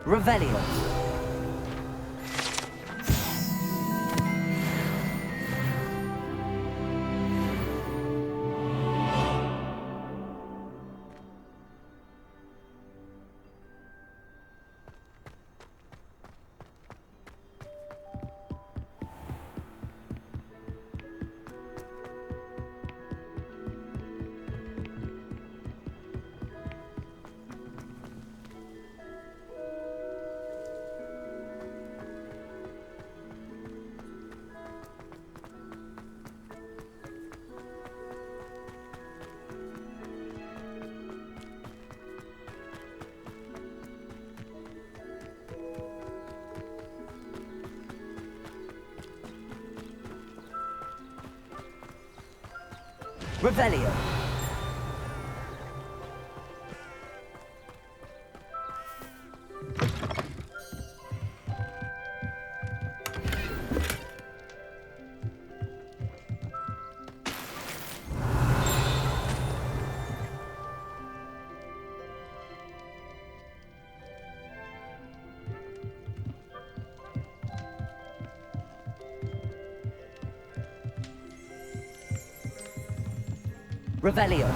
Revelio. Revelio. Revelio.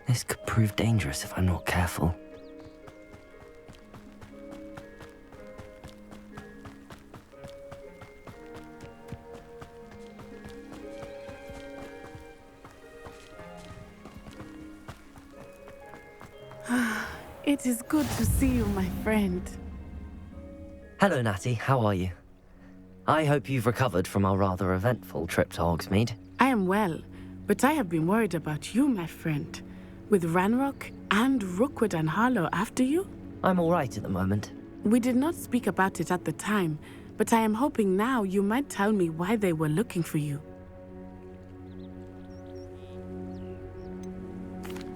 This could prove dangerous if I'm not careful. It is good to see you, my friend. Hello, Natty. How are you? I hope you've recovered from our rather eventful trip to Hogsmeade. I am well, but I have been worried about you, my friend. With Ranrock and Rookwood and Harlow after you? I'm all right at the moment. We did not speak about it at the time, but I am hoping now you might tell me why they were looking for you.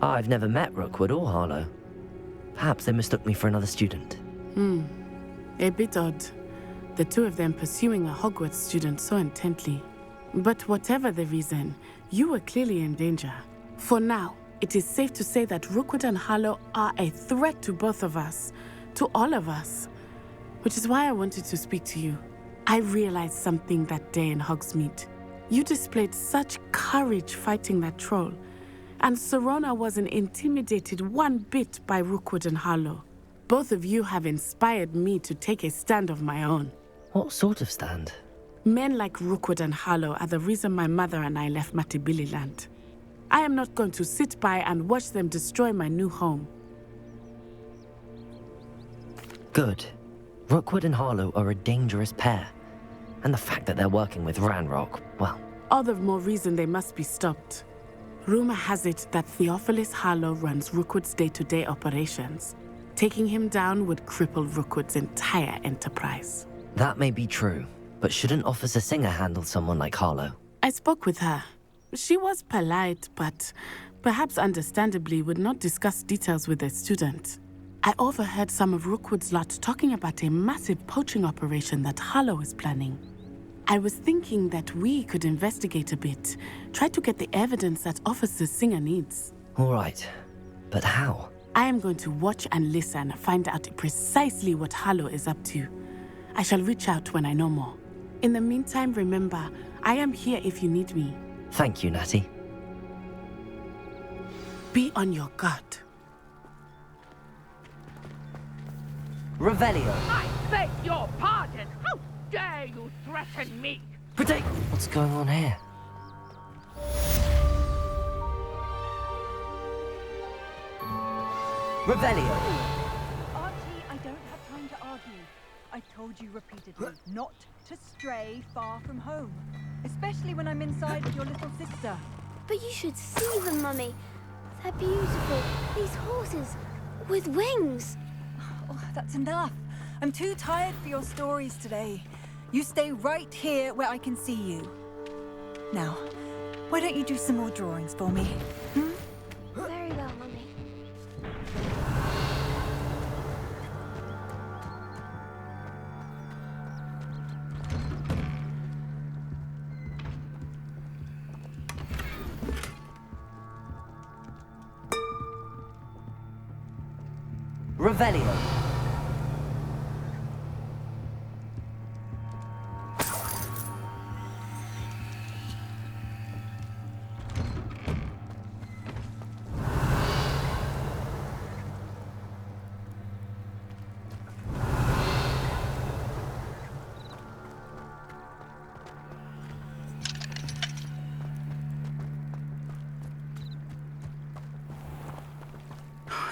I've never met Rookwood or Harlow. Perhaps they mistook me for another student. A bit odd. The two of them pursuing a Hogwarts student so intently. But whatever the reason, you were clearly in danger. For now, it is safe to say that Rookwood and Harlow are a threat to both of us, to all of us. Which is why I wanted to speak to you. I realized something that day in Hogsmeade. You displayed such courage fighting that troll, and Serona wasn't intimidated one bit by Rookwood and Harlow. Both of you have inspired me to take a stand of my own. What sort of stand? Men like Rookwood and Harlow are the reason my mother and I left Matibili land. I am not going to sit by and watch them destroy my new home. Good. Rookwood and Harlow are a dangerous pair. And the fact that they're working with Ranrock, well... All the more reason they must be stopped. Rumor has it that Theophilus Harlow runs Rookwood's day-to-day operations. Taking him down would cripple Rookwood's entire enterprise. That may be true, but shouldn't Officer Singer handle someone like Harlow? I spoke with her. She was polite, but perhaps understandably would not discuss details with a student. I overheard some of Rookwood's lot talking about a massive poaching operation that Harlow is planning. I was thinking that we could investigate a bit, try to get the evidence that Officer Singer needs. All right, but how? I am going to watch and listen, find out precisely what Harlow is up to. I shall reach out when I know more. In the meantime, remember, I am here if you need me. Thank you, Natty. Be on your guard. Revelio. I beg your pardon! How dare you threaten me? Protect! What's going on here? Revelio. Archie, I don't have time to argue. I told you repeatedly not to stray far from home. Especially when I'm inside with your little sister. But you should see them, Mummy. They're beautiful. These horses with wings. Oh, that's enough. I'm too tired for your stories today. You stay right here where I can see you. Now, why don't you do some more drawings for me? Very well, Mummy. Revelio.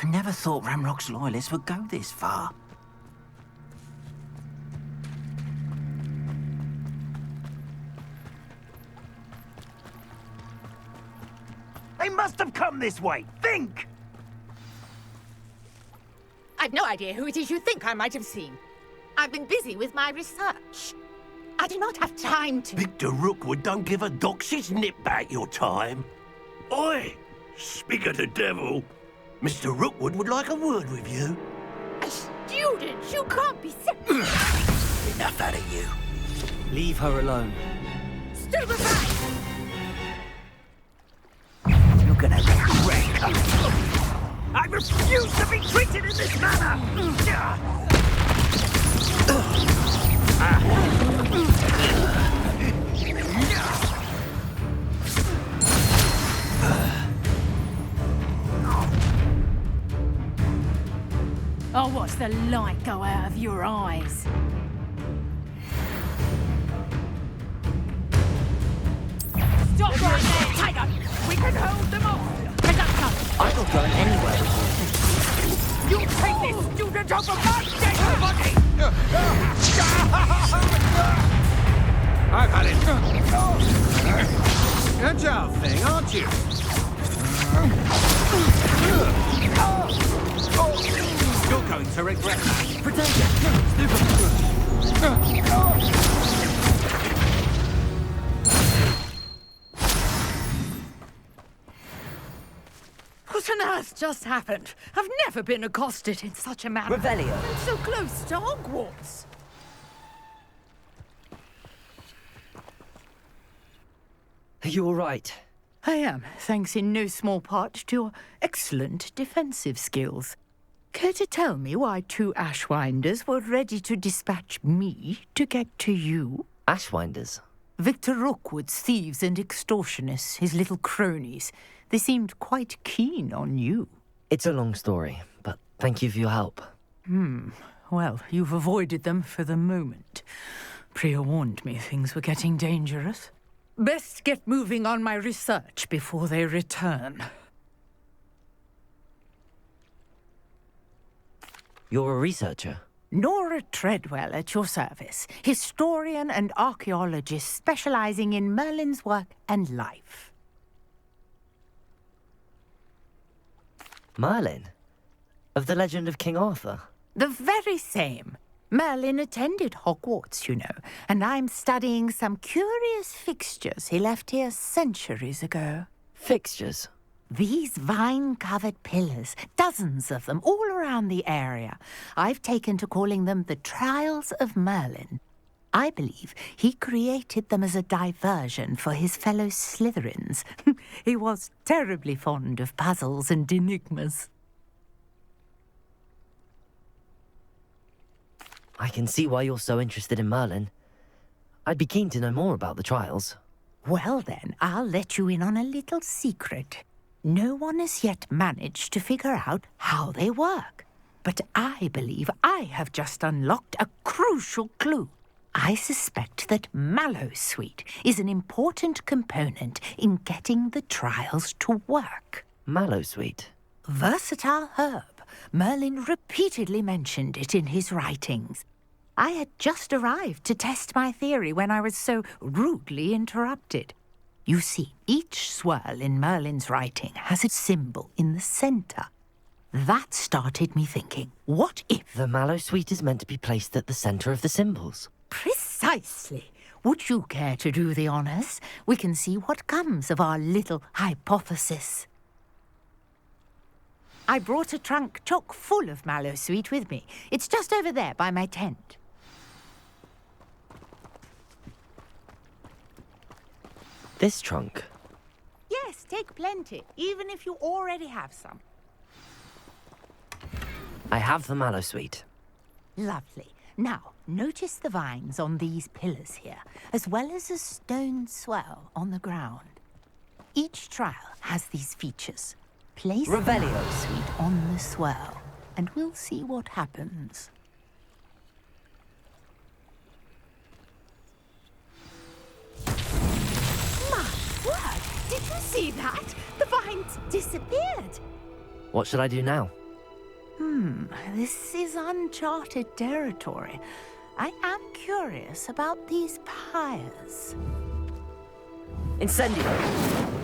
I never thought Ramrock's loyalists would go this far. They must have come this way. Think! I've no idea who it is you think I might have seen. I've been busy with my research. I do not have time to... Victor Rookwood don't give a doxy's nip back your time. Oi! Speak of the devil. Mr. Rookwood would like a word with you. A student? You can't be serious. Enough out of you. Leave her alone. Stand aside! You're gonna get wrecked. I refuse to be treated in this manner! I'll watch the light go out of your eyes. Stop right there! Tiger! We can hold them off! Conductor! I'm not going anywhere with You take this student over my dead body! I've had it. Agile thing, aren't you? You're going to regret that. What on earth just happened? I've never been accosted in such a manner. Revelio. I'm so close to Hogwarts. Are you all right? I am, thanks in no small part to your excellent defensive skills. Care to tell me why two Ashwinders were ready to dispatch me to get to you? Ashwinders? Victor Rookwood's thieves and extortionists, his little cronies. They seemed quite keen on you. It's a long story, but thank you for your help. Well, you've avoided them for the moment. Priya warned me things were getting dangerous. Best get moving on my research before they return. You're a researcher? Nora Treadwell at your service, historian and archaeologist specializing in Merlin's work and life. Merlin? Of the legend of King Arthur? The very same. Merlin attended Hogwarts, you know, and I'm studying some curious fixtures he left here centuries ago. Fixtures? These vine-covered pillars, dozens of them, all around the area. I've taken to calling them the Trials of Merlin. I believe he created them as a diversion for his fellow Slytherins. He was terribly fond of puzzles and enigmas. I can see why you're so interested in Merlin. I'd be keen to know more about the trials. Well then, I'll let you in on a little secret. No one has yet managed to figure out how they work. But I believe I have just unlocked a crucial clue. I suspect that Mallowsweet is an important component in getting the trials to work. Mallowsweet? Versatile herb. Merlin repeatedly mentioned it in his writings. I had just arrived to test my theory when I was so rudely interrupted. You see, each swirl in Merlin's writing has a symbol in the centre. That started me thinking, what if... The Mallowsweet is meant to be placed at the centre of the symbols. Precisely. Would you care to do the honours? We can see what comes of our little hypothesis. I brought a trunk chock full of Mallowsweet with me. It's just over there by my tent. This trunk? Yes, take plenty, even if you already have some. I have the mallow sweet. Lovely. Now, notice the vines on these pillars here, as well as a stone swell on the ground. Each trial has these features. Place the Revelio. mallow sweet on the swell, and we'll see what happens. My word! Did you see that? The vines disappeared. What should I do now? This is uncharted territory. I am curious about these pyres. Incendio.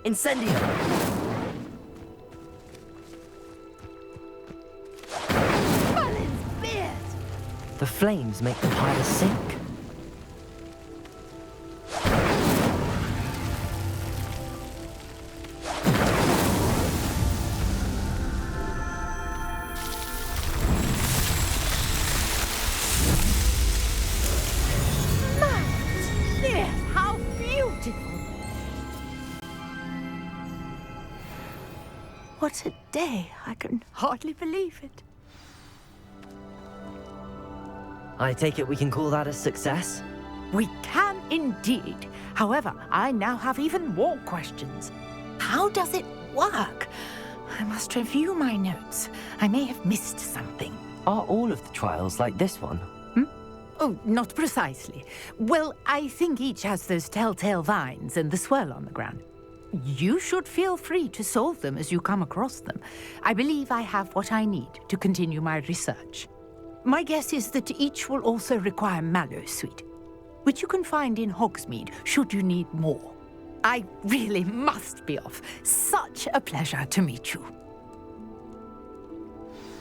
Incendio. Merlin's beard. The flames make the pyre sink. Merlin's beard. How beautiful. What a day! I can hardly believe it. I take it we can call that a success? We can indeed. However, I now have even more questions. How does it work? I must review my notes. I may have missed something. Are all of the trials like this one? Oh, not precisely. Well, I think each has those telltale vines and the swirl on the ground. You should feel free to solve them as you come across them. I believe I have what I need to continue my research. My guess is that each will also require mallow sweet, which you can find in Hogsmeade should you need more. I really must be off. Such a pleasure to meet you.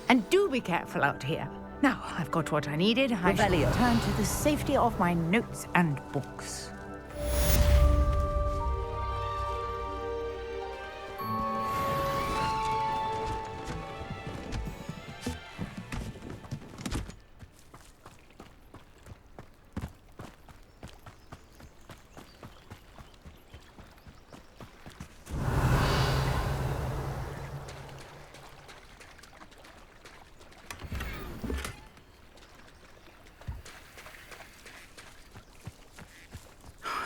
And do be careful out here. Now, I've got what I needed. I shall Revelio. return to the safety of my notes and books.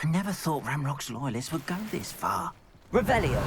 I never thought Ramrock's loyalists would go this far. Revelio.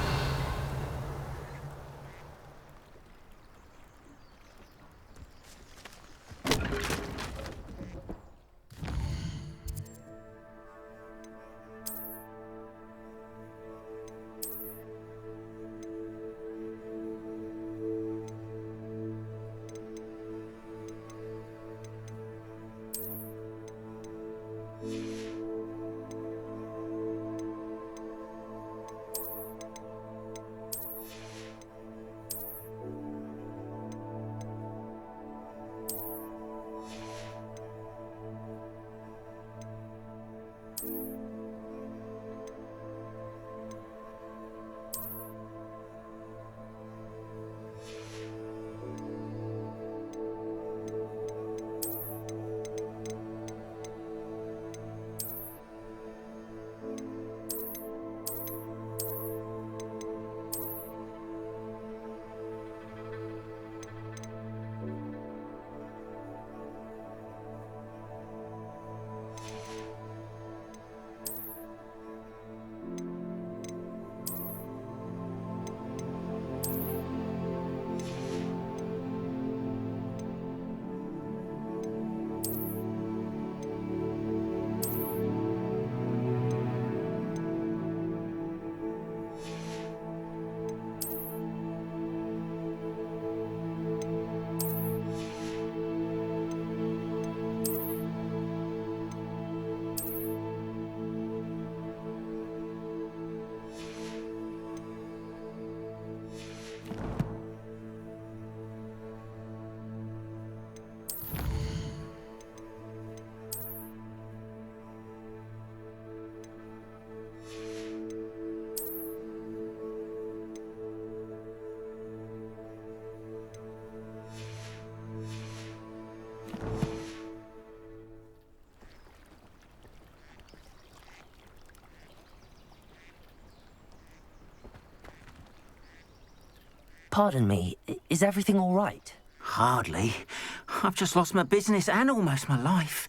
Pardon me, is everything all right? Hardly. I've just lost my business and almost my life.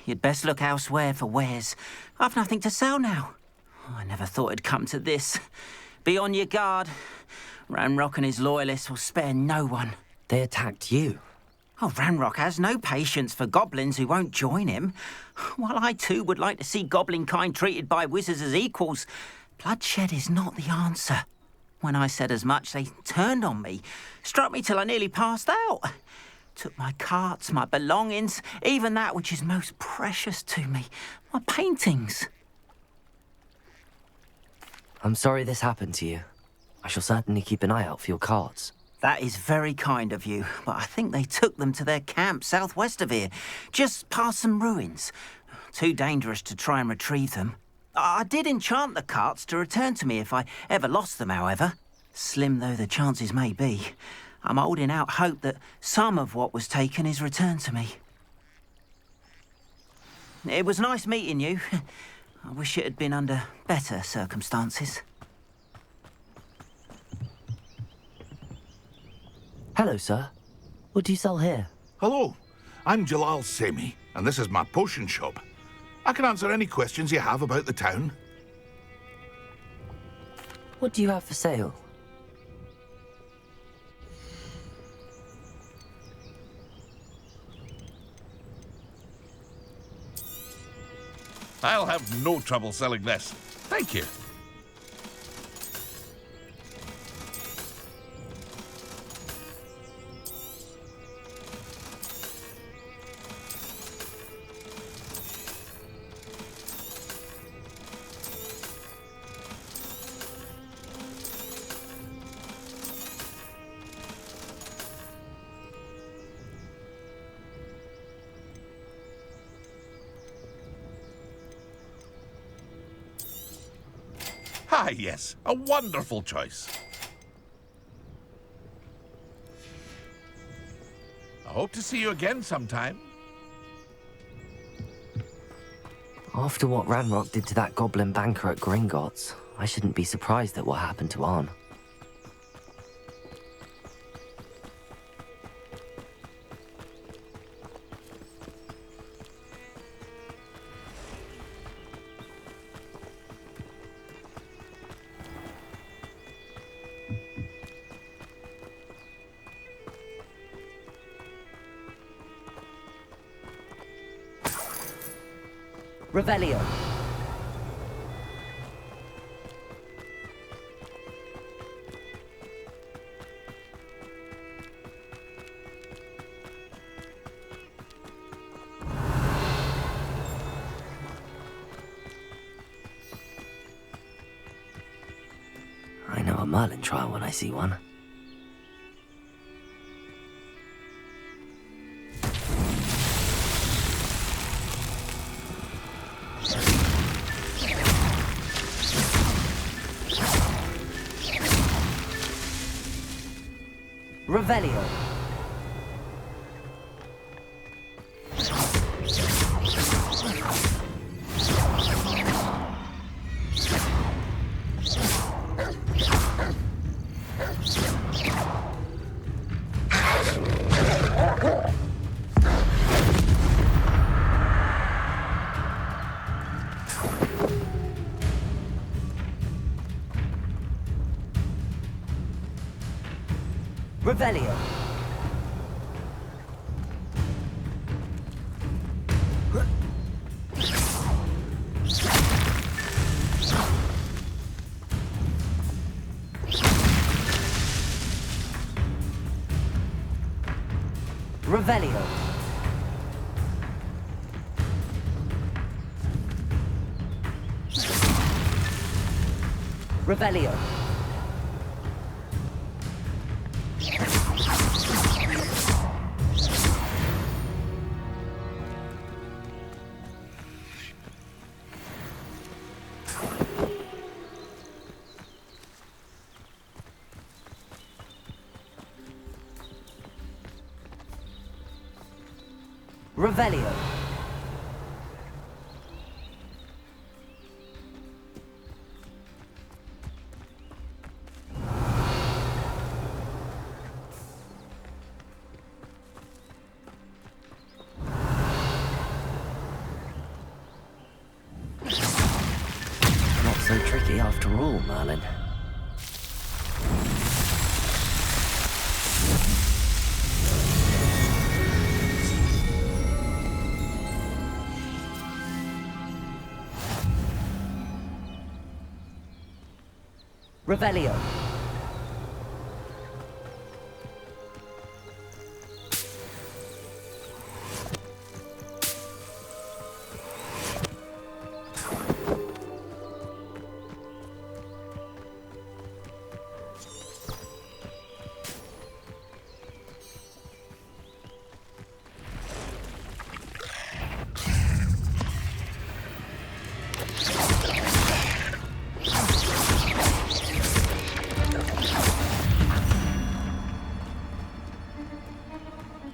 You'd best look elsewhere for wares. I've nothing to sell now. I never thought it'd come to this. Be on your guard. Ranrock and his loyalists will spare no one. They attacked you? Oh, Ranrock has no patience for goblins who won't join him. While I too would like to see goblin kind treated by wizards as equals, bloodshed is not the answer. When I said as much, they turned on me, struck me till I nearly passed out. Took my carts, my belongings, even that which is most precious to me, my paintings. I'm sorry this happened to you. I shall certainly keep an eye out for your carts. That is very kind of you, but I think they took them to their camp southwest of here, just past some ruins. Too dangerous to try and retrieve them. I did enchant the carts to return to me if I ever lost them, however. Slim though the chances may be, I'm holding out hope that some of what was taken is returned to me. It was nice meeting you. I wish it had been under better circumstances. Hello, sir. What do you sell here? Hello, I'm Jalal Semi, and this is my potion shop. I can answer any questions you have about the town. What do you have for sale? I'll have no trouble selling this. Thank you. Ah, yes, a wonderful choice. I hope to see you again sometime. After what Ranrock did to that goblin banker at Gringotts, I shouldn't be surprised at what happened to Arn. Revelio. I know a Merlin trial when I see one. Revelio. Revelio. Revelio. Revelio. Revelio. so tricky after all, Merlin. Revelio.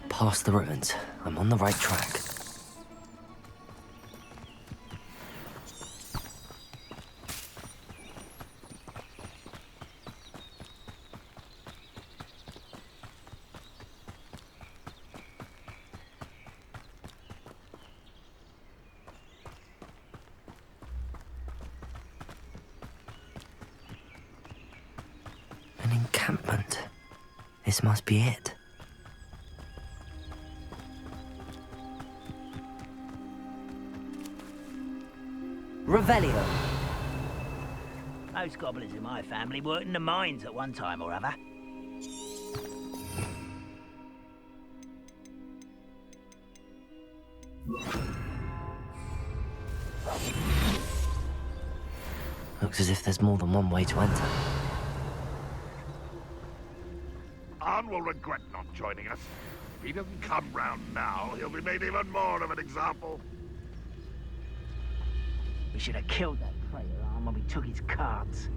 Past the ruins. I'm on the right track. An encampment. This must be it. Revelio. Most goblins in my family worked in the mines at one time or other. Looks as if there's more than one way to enter. Arn will regret not joining us. If he doesn't come round now, he'll be made even more of an example. We should have killed that traitor Arm when we took his cards.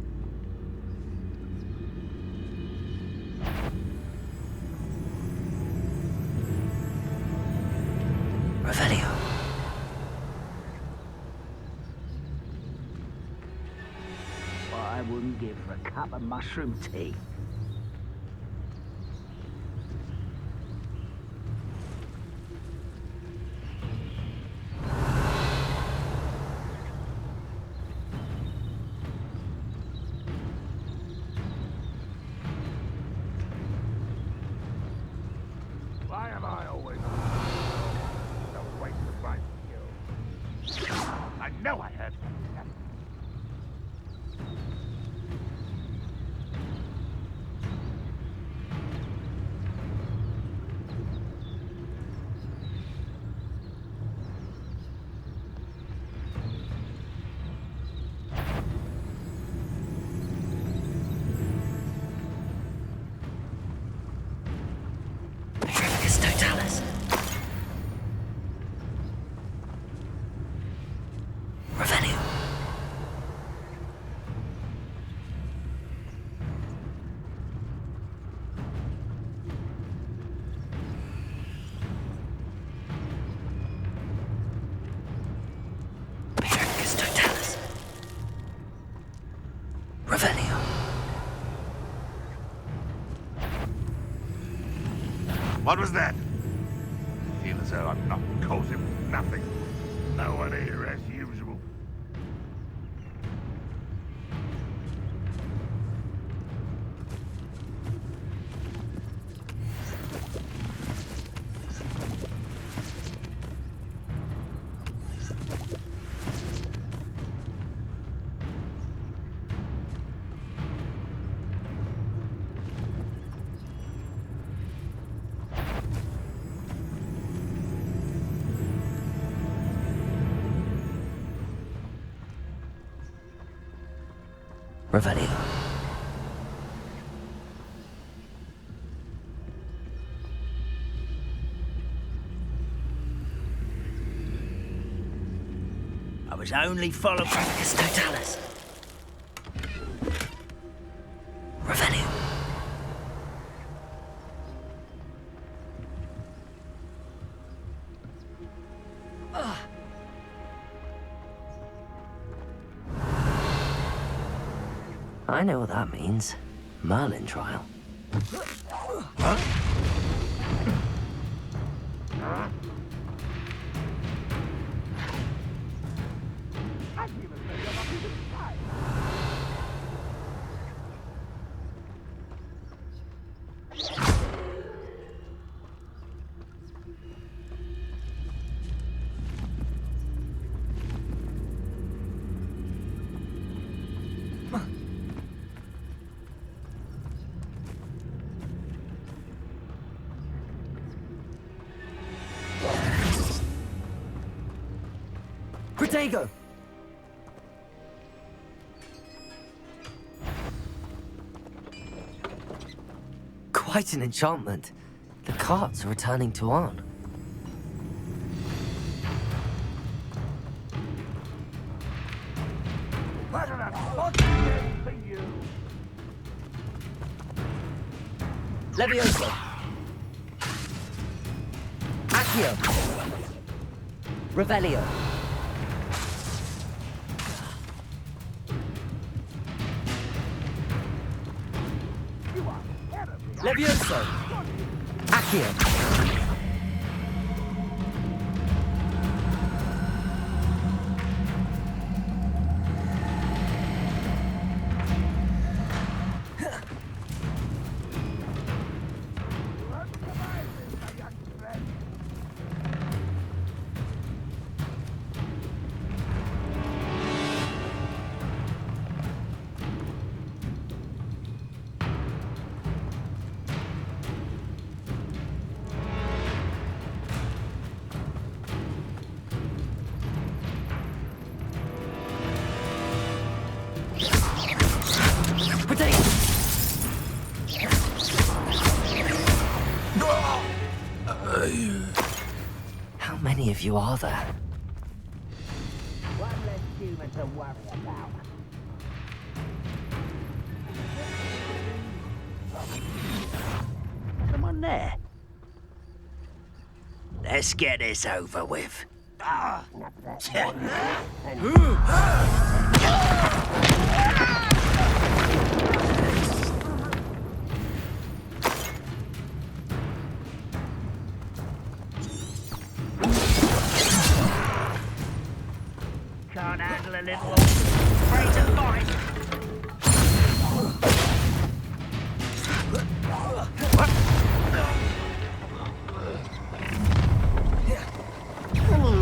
Revelio. What I wouldn't give for a cup of mushroom tea. Why have I always no way to find you? I know I heard that. Totalis. Revelio. Totalis. Revelio. What was that? I feel as though I'm not cozy with nothing. No one here as usual. Revelio. I was only following... Totalis. Revelio. I know what that means. Merlin trial. Huh? Prego! Quite an enchantment. The carts are returning to Arn. Levioso! Accio! Revelio! Levioso! Accio! How many of you are there? One less human to worry about. Someone there? Let's get this over with. Can't handle a little afraid to fight.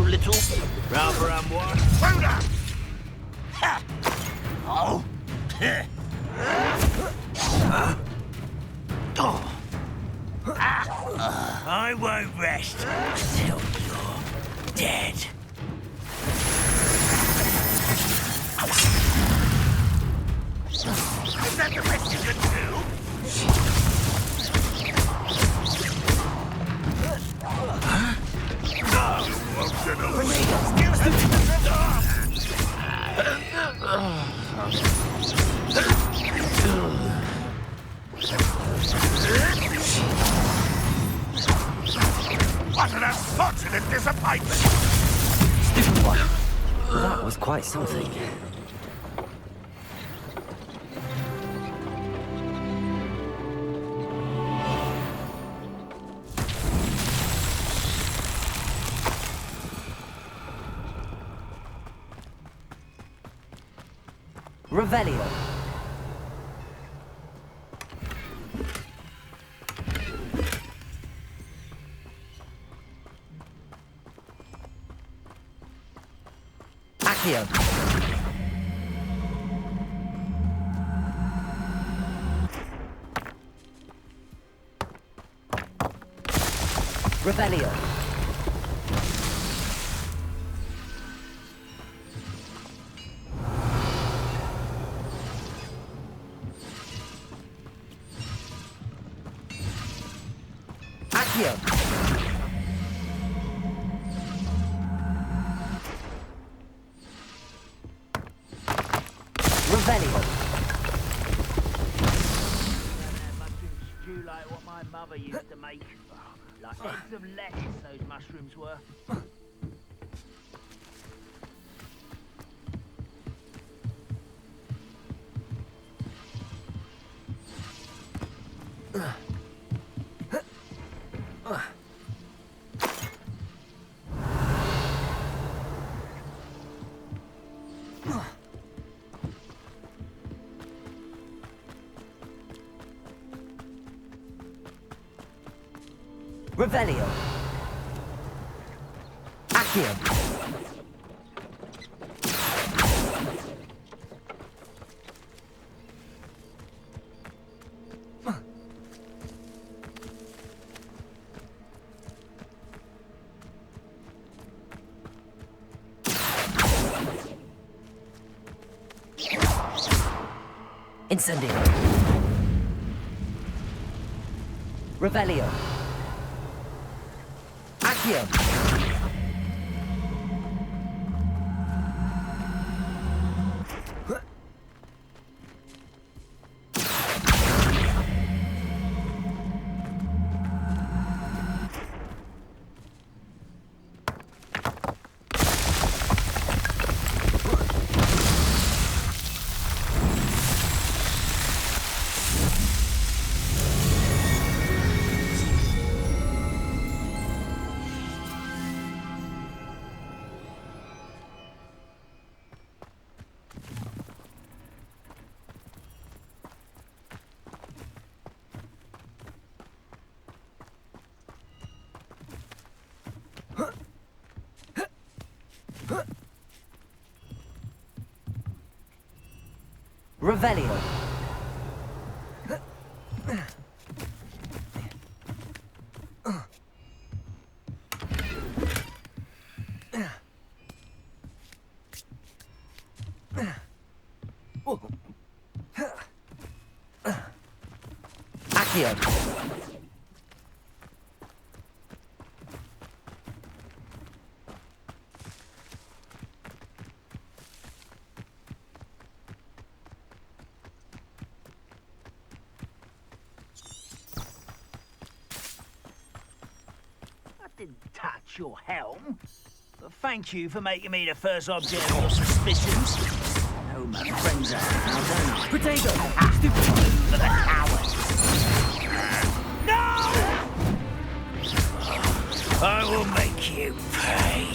Little, rather unwise. Soda! Oh! I won't rest till you're dead. Is that the best you can do? What an unfortunate disappointment! Stupid one. That was quite something. Revelio. Accio. Revelio. Accio. Revelio. Stew like what my mother used to make. Like eggs of lettuce, those mushrooms were. Revelio. Accio. Incendio. Revelio. Accio. Revelio. Accio. Didn't touch your helm. But thank you for making me the first object of your suspicions. I know my friends are now, don't I? Potato! For the coward! No! I will make you pay.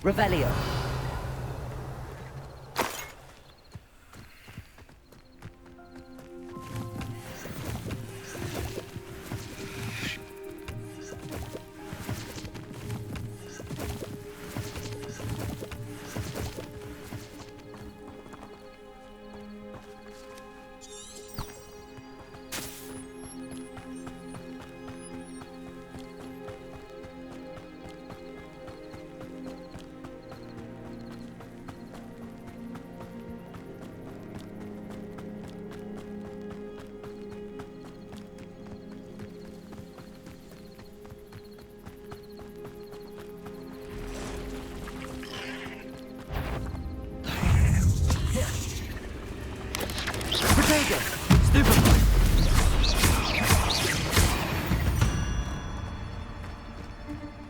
Revelio.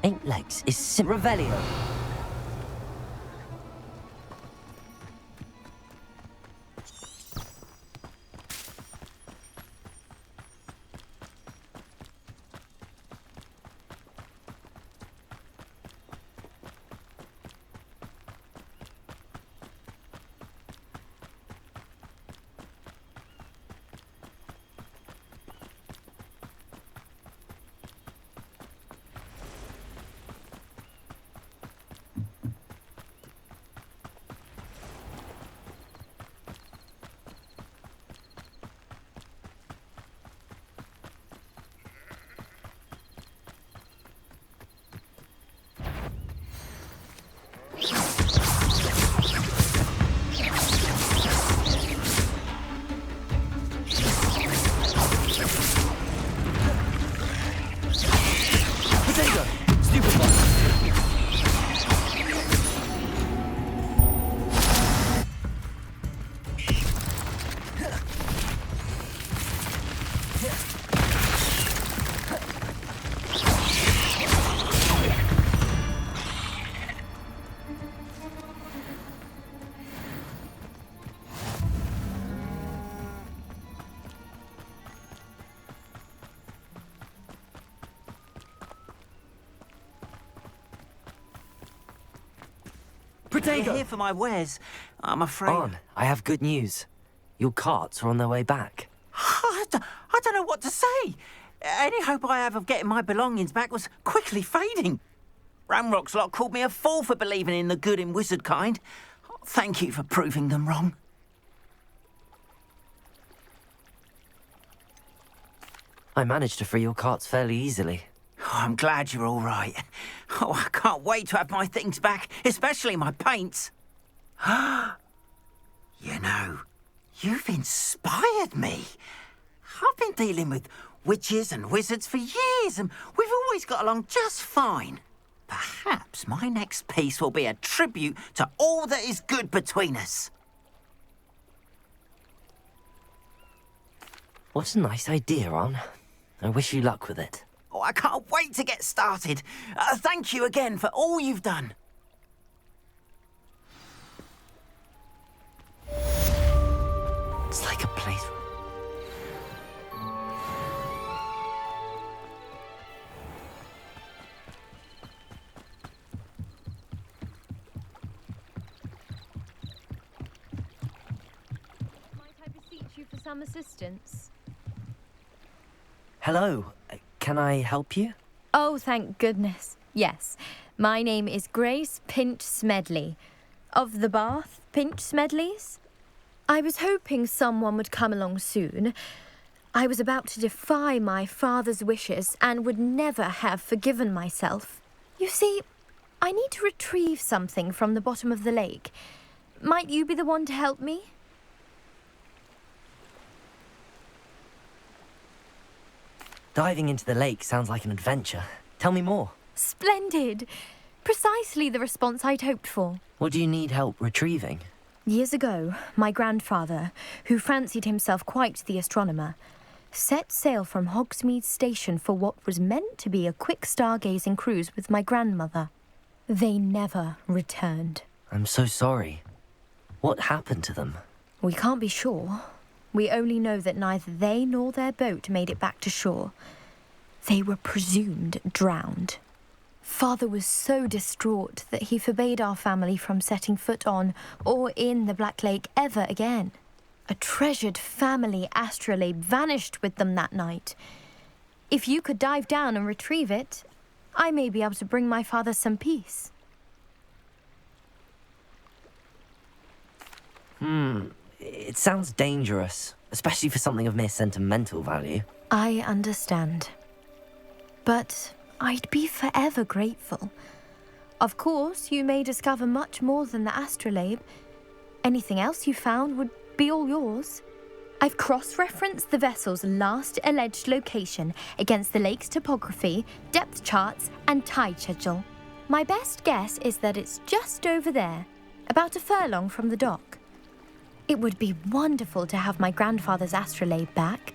Eight legs is Revelio. You're here for my wares, I'm afraid. On, I have good news. Your carts are on their way back. I don't know what to say. Any hope I have of getting my belongings back was quickly fading. Ramrock's lot called me a fool for believing in the good in wizard kind. Thank you for proving them wrong. I managed to free your carts fairly easily. Oh, I'm glad you're all right. Oh, I can't wait to have my things back, especially my paints. You know, you've inspired me. I've been dealing with witches and wizards for years, and we've always got along just fine. Perhaps my next piece will be a tribute to all that is good between us. What a nice idea, Ron. I wish you luck with it. Oh, I can't wait to get started. Thank you again for all you've done. It's like a place. Might I beseech you for some assistance? Hello. Can I help you? Oh, thank goodness. Yes. My name is Grace Pinch Smedley. Of the Bath Pinch Smedleys? I was hoping someone would come along soon. I was about to defy my father's wishes and would never have forgiven myself. You see, I need to retrieve something from the bottom of the lake. Might you be the one to help me? Diving into the lake sounds like an adventure. Tell me more. Splendid! Precisely the response I'd hoped for. What do you need help retrieving? Years ago, my grandfather, who fancied himself quite the astronomer, set sail from Hogsmeade Station for what was meant to be a quick stargazing cruise with my grandmother. They never returned. I'm so sorry. What happened to them? We can't be sure. We only know that neither they nor their boat made it back to shore. They were presumed drowned. Father was so distraught that he forbade our family from setting foot on or in the Black Lake ever again. A treasured family astrolabe vanished with them that night. If you could dive down and retrieve it, I may be able to bring my father some peace. It sounds dangerous, especially for something of mere sentimental value. I understand. But I'd be forever grateful. Of course, you may discover much more than the astrolabe. Anything else you found would be all yours. I've cross-referenced the vessel's last alleged location against the lake's topography, depth charts, and tide schedule. My best guess is that it's just over there, about a furlong from the dock. It would be wonderful to have my grandfather's astrolabe back.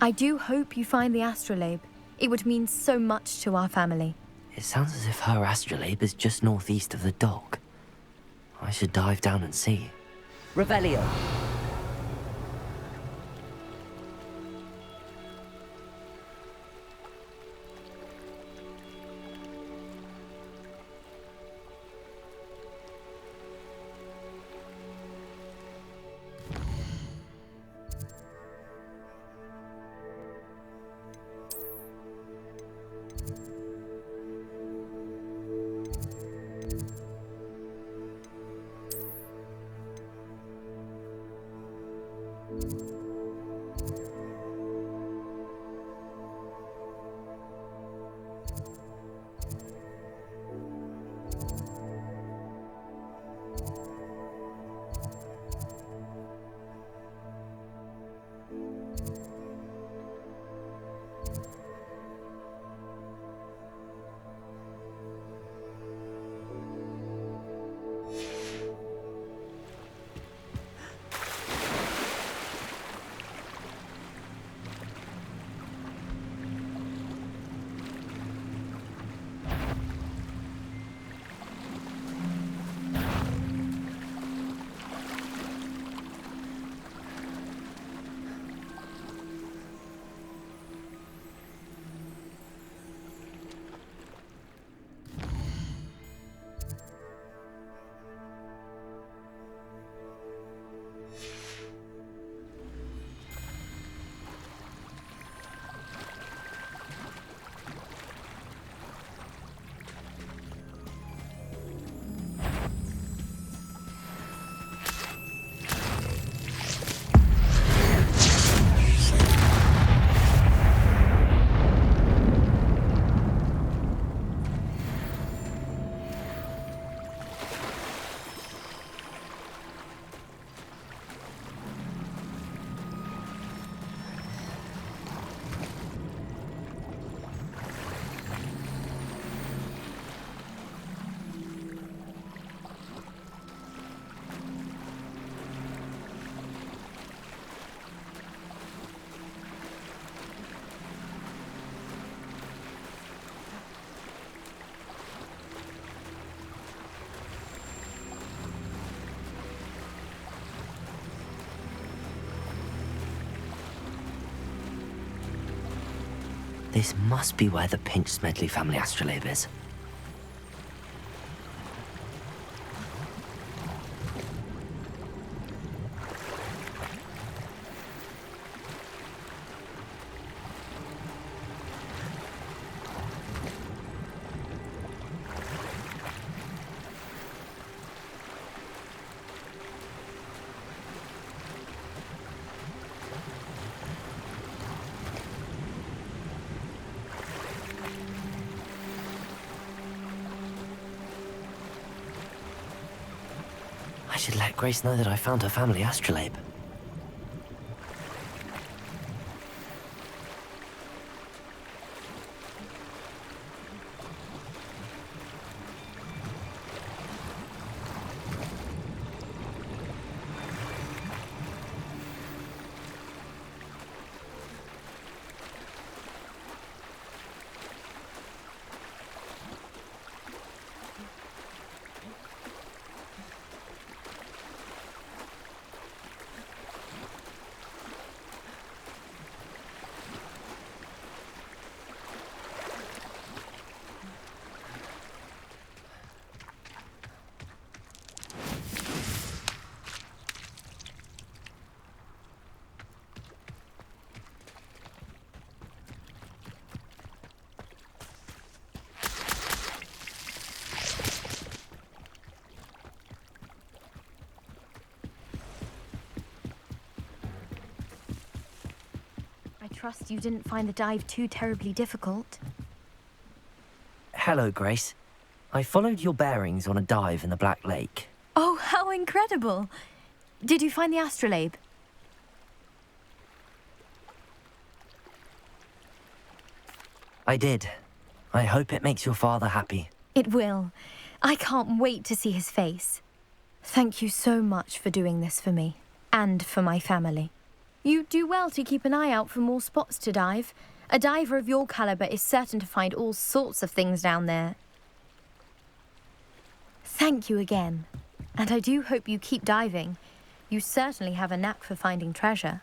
I do hope you find the astrolabe. It would mean so much to our family. It sounds as if her astrolabe is just northeast of the dock. I should dive down and see. Revelio. This must be where the Pinch Smedley family astrolabe is. I should let Grace know that I found her family astrolabe. I trust you didn't find the dive too terribly difficult. Hello, Grace. I followed your bearings on a dive in the Black Lake. Oh, how incredible! Did you find the astrolabe? I did. I hope it makes your father happy. It will. I can't wait to see his face. Thank you so much for doing this for me, and for my family. You do well to keep an eye out for more spots to dive. A diver of your caliber is certain to find all sorts of things down there. Thank you again. And I do hope you keep diving. You certainly have a knack for finding treasure.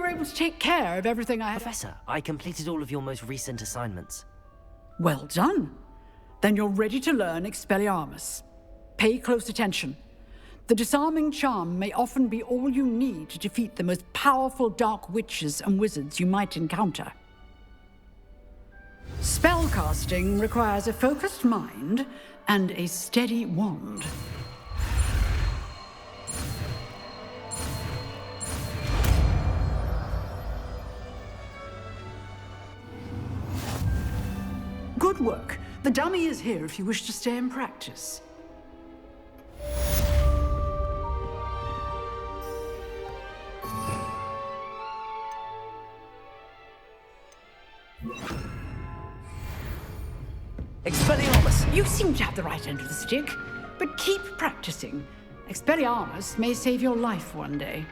were able to take care of everything I had. Professor, I completed all of your most recent assignments. Well done. Then you're ready to learn Expelliarmus. Pay close attention. The disarming charm may often be all you need to defeat the most powerful dark witches and wizards you might encounter. Spellcasting requires a focused mind and a steady wand. Good work. The dummy is here if you wish to stay and practice. Expelliarmus! You seem to have the right end of the stick, but keep practicing. Expelliarmus may save your life one day.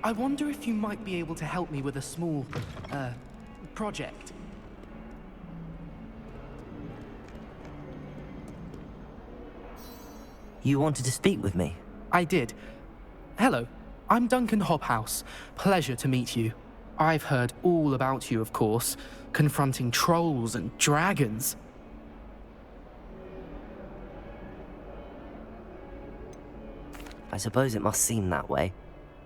I wonder if you might be able to help me with a small, project. You wanted to speak with me? I did. Hello, I'm Duncan Hobhouse. Pleasure to meet you. I've heard all about you, of course, confronting trolls and dragons. I suppose it must seem that way.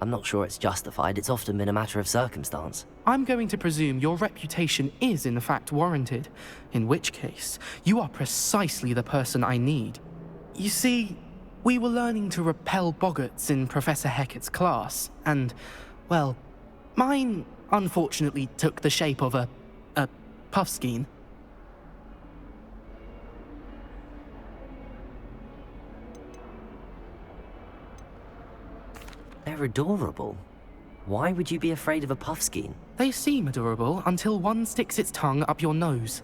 I'm not sure it's justified. It's often been a matter of circumstance. I'm going to presume your reputation is in fact warranted, in which case, you are precisely the person I need. You see, we were learning to repel boggarts in Professor Hecat's class, and, well, mine unfortunately took the shape of a puffskein. They're adorable. Why would you be afraid of a puffskein? They seem adorable until one sticks its tongue up your nose.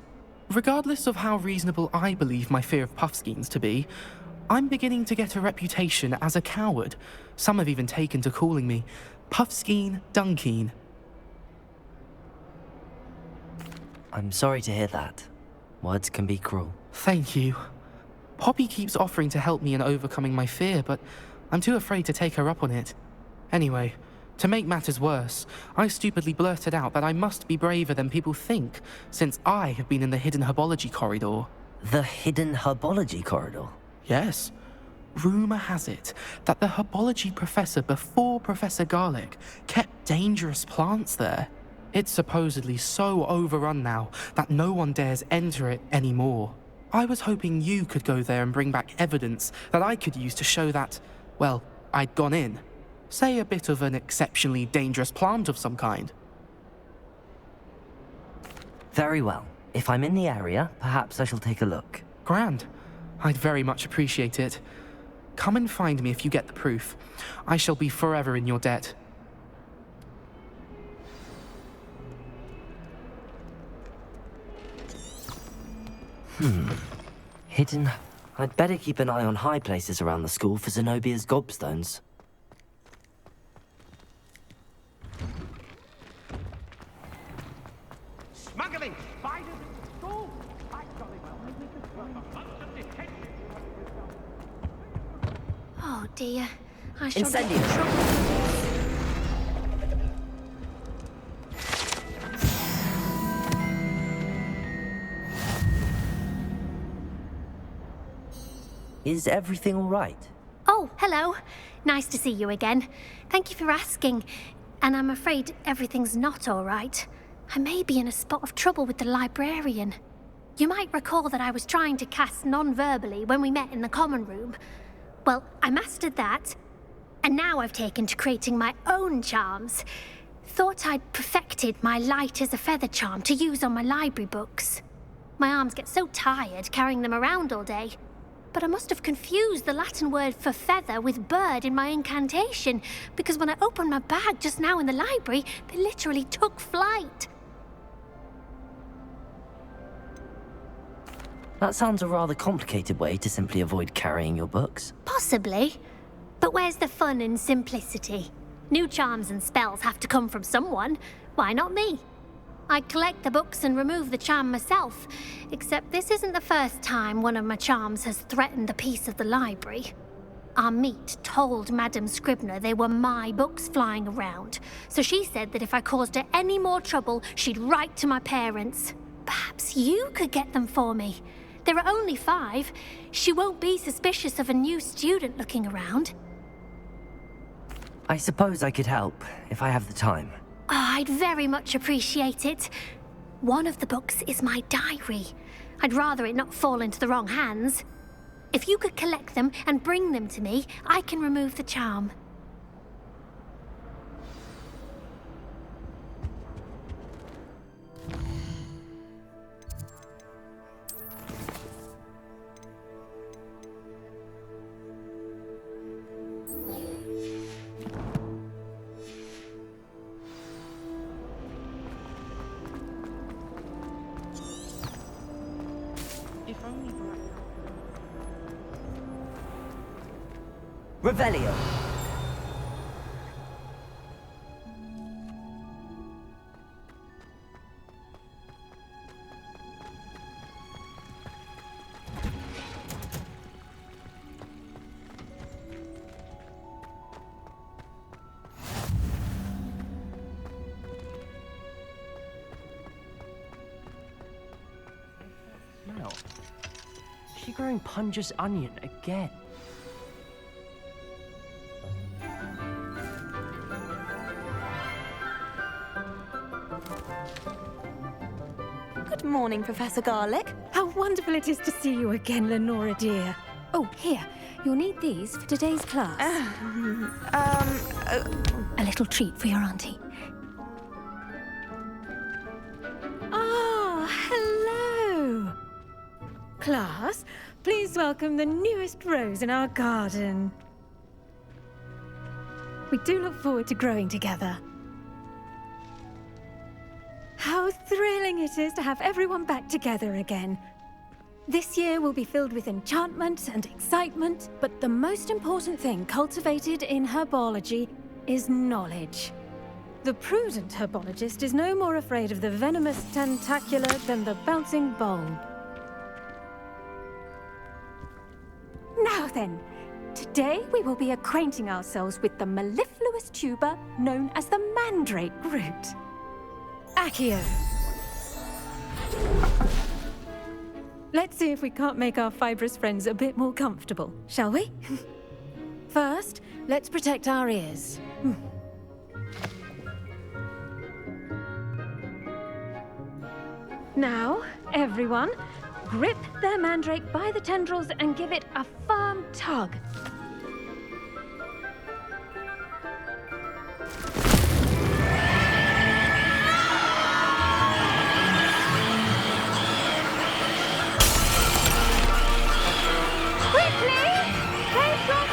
Regardless of how reasonable I believe my fear of puffskeins to be, I'm beginning to get a reputation as a coward. Some have even taken to calling me Puffskein Dunkeen. I'm sorry to hear that. Words can be cruel. Thank you. Poppy keeps offering to help me in overcoming my fear, but I'm too afraid to take her up on it. Anyway, to make matters worse, I stupidly blurted out that I must be braver than people think, since I have been in the hidden herbology corridor. The hidden herbology corridor? Yes. Rumour has it that the herbology professor before Professor Garlic kept dangerous plants there. It's supposedly so overrun now that no one dares enter it anymore. I was hoping you could go there and bring back evidence that I could use to show that, well, I'd gone in. Say a bit of an exceptionally dangerous plant of some kind. Very well. If I'm in the area, perhaps I shall take a look. Grand. I'd very much appreciate it. come and find me if you get the proof. I shall be forever in your debt. Hidden. I'd better keep an eye on high places around the school for Zenobia's gobstones. Smuggling spiders at school? I jolly well think we could work a bunch of detectives. Oh dear. I shall get Incendio. in trouble. Is everything all right? Oh, hello. Nice to see you again. Thank you for asking. And I'm afraid everything's not all right. I may be in a spot of trouble with the librarian. You might recall that I was trying to cast non-verbally when we met in the common room. Well, I mastered that, and now I've taken to creating my own charms. Thought I'd perfected my light as a feather charm to use on my library books. My arms get so tired carrying them around all day. But I must have confused the Latin word for feather with bird in my incantation, because when I opened my bag just now in the library, they literally took flight. That sounds a rather complicated way to simply avoid carrying your books. Possibly. But where's the fun in simplicity? New charms and spells have to come from someone. Why not me? I'd collect the books and remove the charm myself, except this isn't the first time one of my charms has threatened the peace of the library. Our meet told Madame Scribner they were my books flying around, so she said that if I caused her any more trouble, she'd write to my parents. Perhaps you could get them for me. There are only 5. She won't be suspicious of a new student looking around. I suppose I could help, if I have the time. Oh, I'd very much appreciate it. One of the books is my diary. I'd rather it not fall into the wrong hands. If you could collect them and bring them to me, I can remove the charm. Revelio. Now, is she growing Punja's onion again? Good morning, Professor Garlic. How wonderful it is to see you again, Lenora dear. Oh, here. You'll need these for today's class. A little treat for your auntie. Ah, hello. Class, please welcome the newest rose in our garden. We do look forward to growing together. How thrilling it is to have everyone back together again. This year will be filled with enchantment and excitement, but the most important thing cultivated in herbology is knowledge. The prudent herbologist is no more afraid of the venomous tentacular than the bouncing bulb. Now then, today we will be acquainting ourselves with the mellifluous tuber known as the mandrake root. Accio. Let's see if we can't make our fibrous friends a bit more comfortable, shall we? First, let's protect our ears. Now, everyone, grip their mandrake by the tendrils and give it a firm tug. Quickly! Take your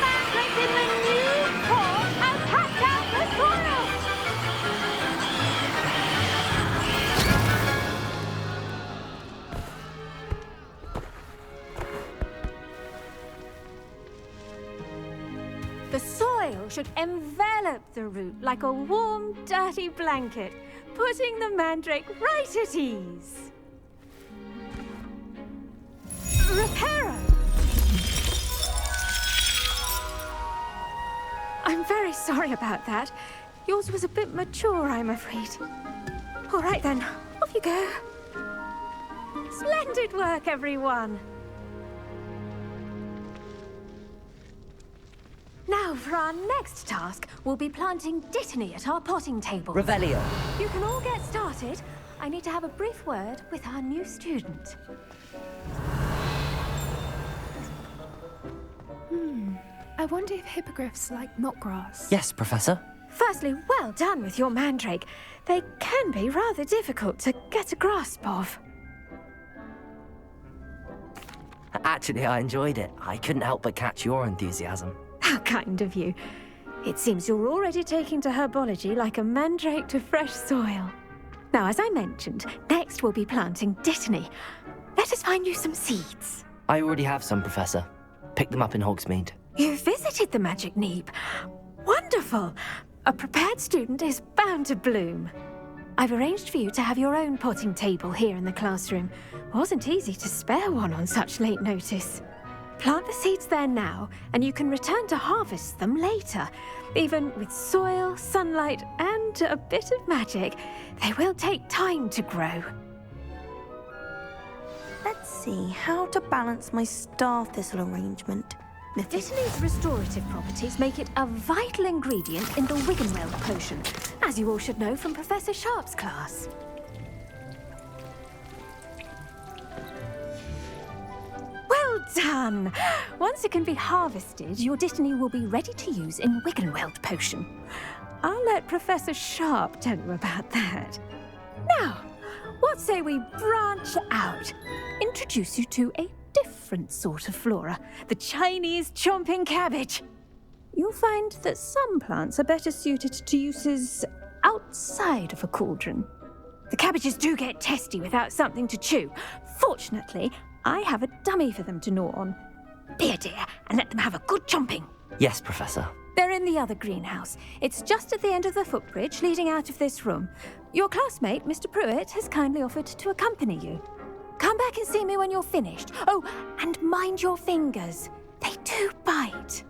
should envelop the root like a warm, dirty blanket, putting the mandrake right at ease. Reparo! I'm very sorry about that. Yours was a bit mature, I'm afraid. All right then, off you go. Splendid work, everyone. Now, for our next task, we'll be planting Dittany at our potting table. Revelio. You can all get started. I need to have a brief word with our new student. I wonder if hippogriffs like knotgrass. Yes, Professor. Firstly, well done with your mandrake. They can be rather difficult to get a grasp of. Actually, I enjoyed it. I couldn't help but catch your enthusiasm. How kind of you. It seems you're already taking to herbology like a mandrake to fresh soil. Now, as I mentioned, next we'll be planting Dittany. Let us find you some seeds. I already have some, Professor. Picked them up in Hogsmeade. You visited the Magic Neep. Wonderful! A prepared student is bound to bloom. I've arranged for you to have your own potting table here in the classroom. Wasn't easy to spare one on such late notice. Plant the seeds there now, and you can return to harvest them later. Even with soil, sunlight, and a bit of magic, they will take time to grow. Let's see how to balance my star thistle arrangement. Dittany's restorative properties make it a vital ingredient in the Wiggenweld potion, as you all should know from Professor Sharp's class. Well done! Once it can be harvested, your Dittany will be ready to use in Wiggenweld potion. I'll let Professor Sharp tell you about that. Now, what say we branch out? Introduce you to a different sort of flora, the Chinese chomping cabbage. You'll find that some plants are better suited to uses outside of a cauldron. The cabbages do get testy without something to chew. Fortunately, I have a dummy for them to gnaw on. Be a dear and let them have a good chomping. Yes, Professor. They're in the other greenhouse. It's just at the end of the footbridge leading out of this room. Your classmate, Mr. Pruitt, has kindly offered to accompany you. Come back and see me when you're finished. Oh, and mind your fingers. They do bite.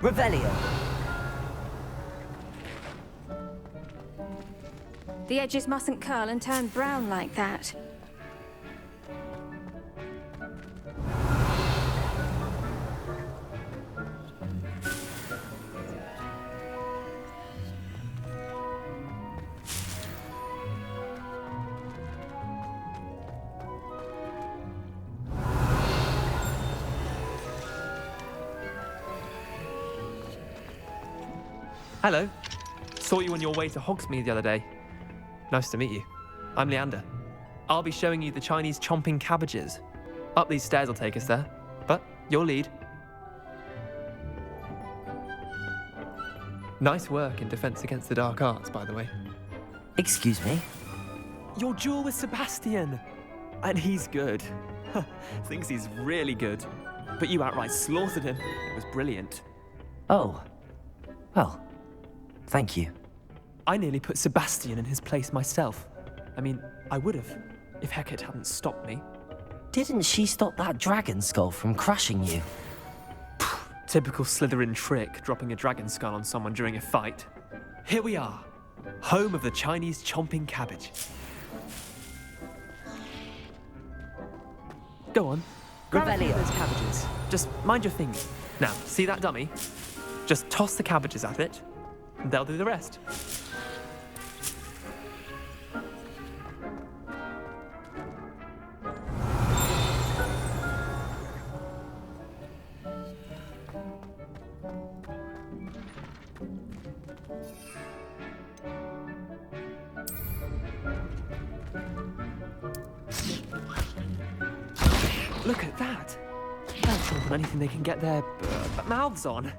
Revelio. The edges mustn't curl and turn brown like that. Hello. Saw you on your way to Hogsmeade the other day. Nice to meet you. I'm Leander. I'll be showing you the Chinese chomping cabbages. Up these stairs will take us there, but your lead. Nice work in Defense Against the Dark Arts, by the way. Excuse me? Your duel with Sebastian. And he's good. Thinks he's really good. But you outright slaughtered him. It was brilliant. Oh. Well, thank you. I nearly put Sebastian in his place myself. I mean, I would have, if Hecate hadn't stopped me. Didn't she stop that dragon skull from crushing you? Typical Slytherin trick, dropping a dragon skull on someone during a fight. Here we are, home of the Chinese chomping cabbage. Go on, grab a few of those cabbages. Just mind your fingers. Now, see that dummy? Just toss the cabbages at it, and they'll do the rest. Look at that! They'll chomp on anything they can get their mouths on.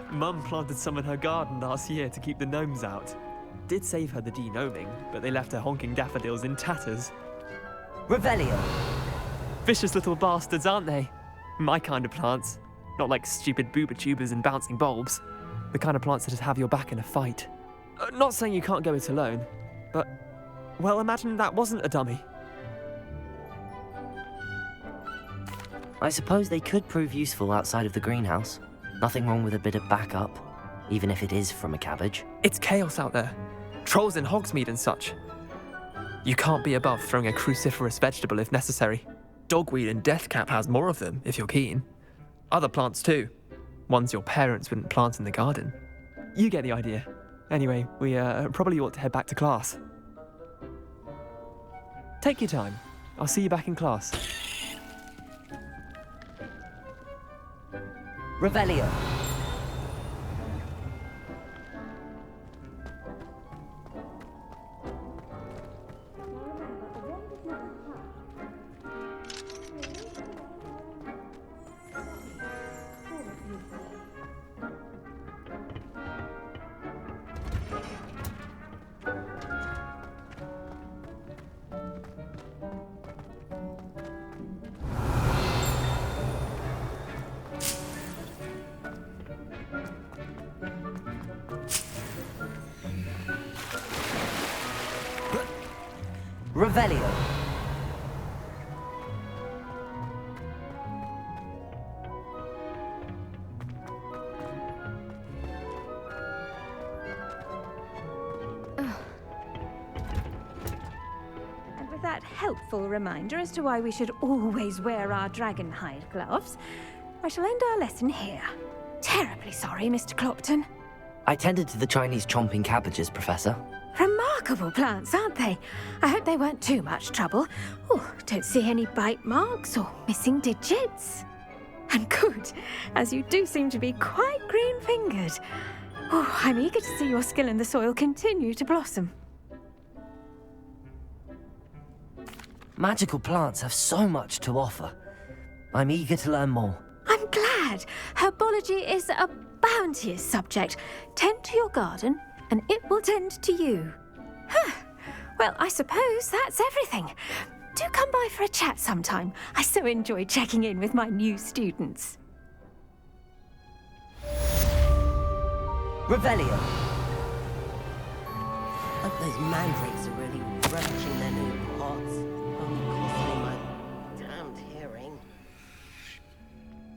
Mum planted some in her garden last year to keep the gnomes out. Did save her the de-gnoming, but they left her honking daffodils in tatters. Revelio. Vicious little bastards, aren't they? My kind of plants. Not like stupid booba tubers and bouncing bulbs. The kind of plants that'd have your back in a fight. Not saying you can't go it alone, but, well, imagine that wasn't a dummy. I suppose they could prove useful outside of the greenhouse. Nothing wrong with a bit of backup, even if it is from a cabbage. It's chaos out there. Trolls in Hogsmeade and such. You can't be above throwing a cruciferous vegetable if necessary. Dogweed and deathcap has more of them, if you're keen. Other plants too. Ones your parents wouldn't plant in the garden. You get the idea. Anyway, we probably ought to head back to class. Take your time. I'll see you back in class. Revelio. Revelio. And with that helpful reminder as to why we should always wear our dragon hide gloves, I shall end our lesson here. Terribly sorry, Mr. Clopton. I tended to the Chinese chomping cabbages, Professor. Remarkable plants, aren't they? I hope they weren't too much trouble. Oh, don't see any bite marks or missing digits. And good, as you do seem to be quite green-fingered. Oh, I'm eager to see your skill in the soil continue to blossom. Magical plants have so much to offer. I'm eager to learn more. I'm glad. Herbology is a bounteous subject. Tend to your garden, and it will tend to you. Huh. Well, I suppose that's everything. Do come by for a chat sometime. I so enjoy checking in with my new students. Revelio. Hope those mandrakes are really relishing their new pots. Only cost me my damned hearing.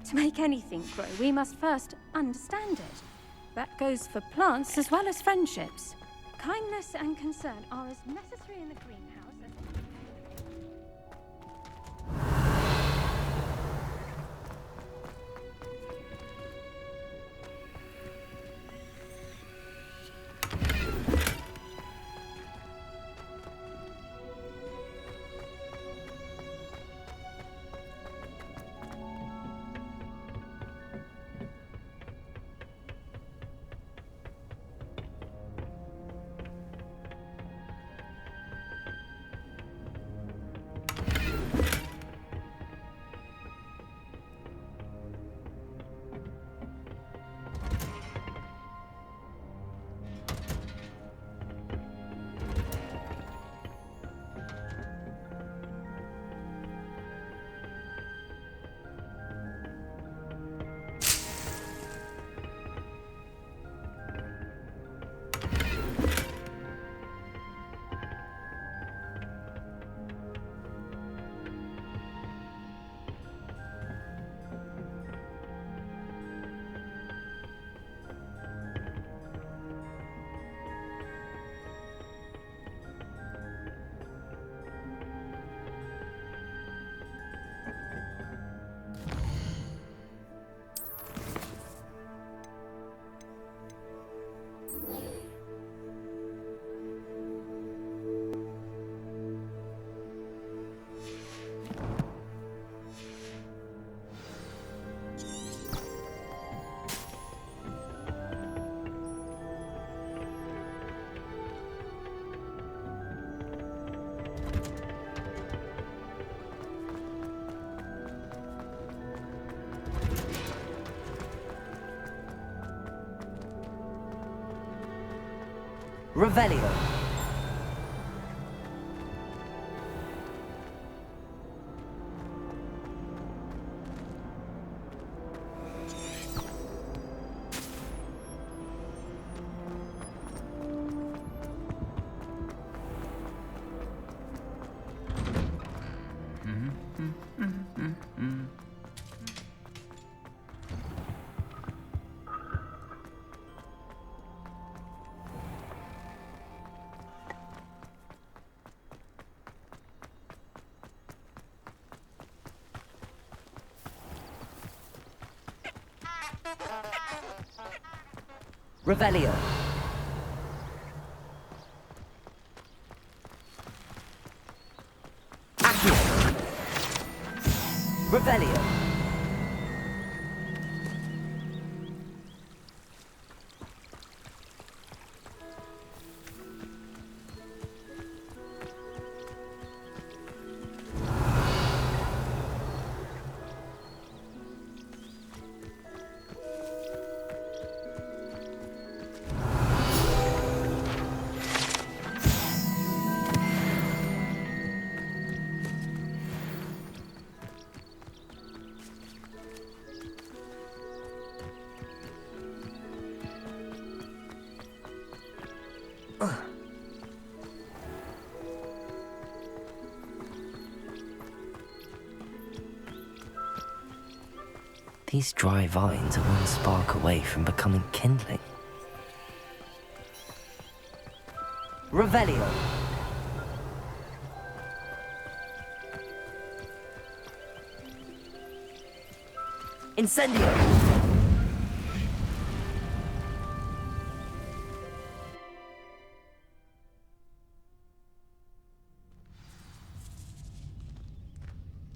To make anything grow, we must first understand it. That goes for plants as well as friendships. Kindness and concern are as necessary in the greenhouse as... Revelio. Revelio. Accio. Revelio. These dry vines are one spark away from becoming kindling. Revelio. Incendio.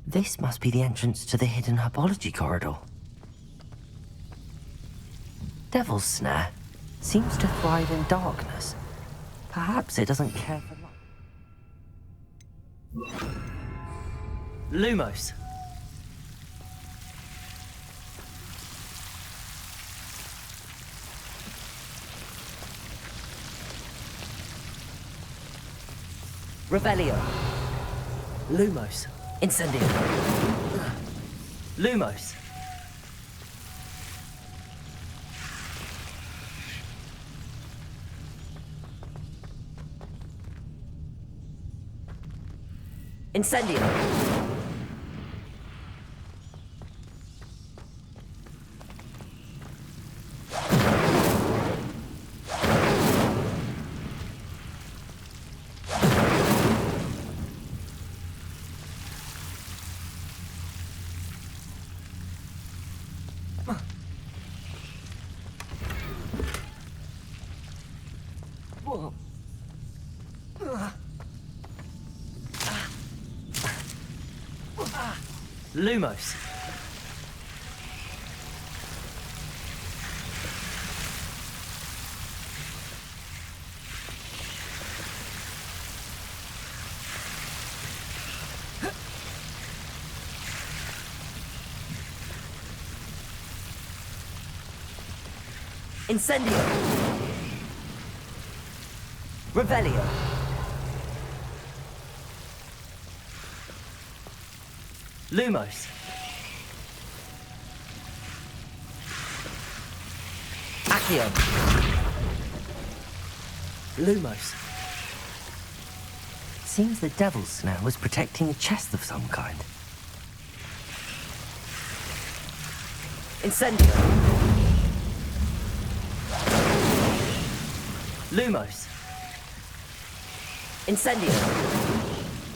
This must be the entrance to the hidden herbology corridor. Devil's Snare seems to thrive in darkness. Perhaps it doesn't care for light. Lumos. Revelio. Lumos. Incendio. Lumos. Incendio. Lumos. Incendio. Revelio. Lumos. Accio. Lumos. Seems the Devil's Snare was protecting a chest of some kind. Incendio. Lumos. Incendio.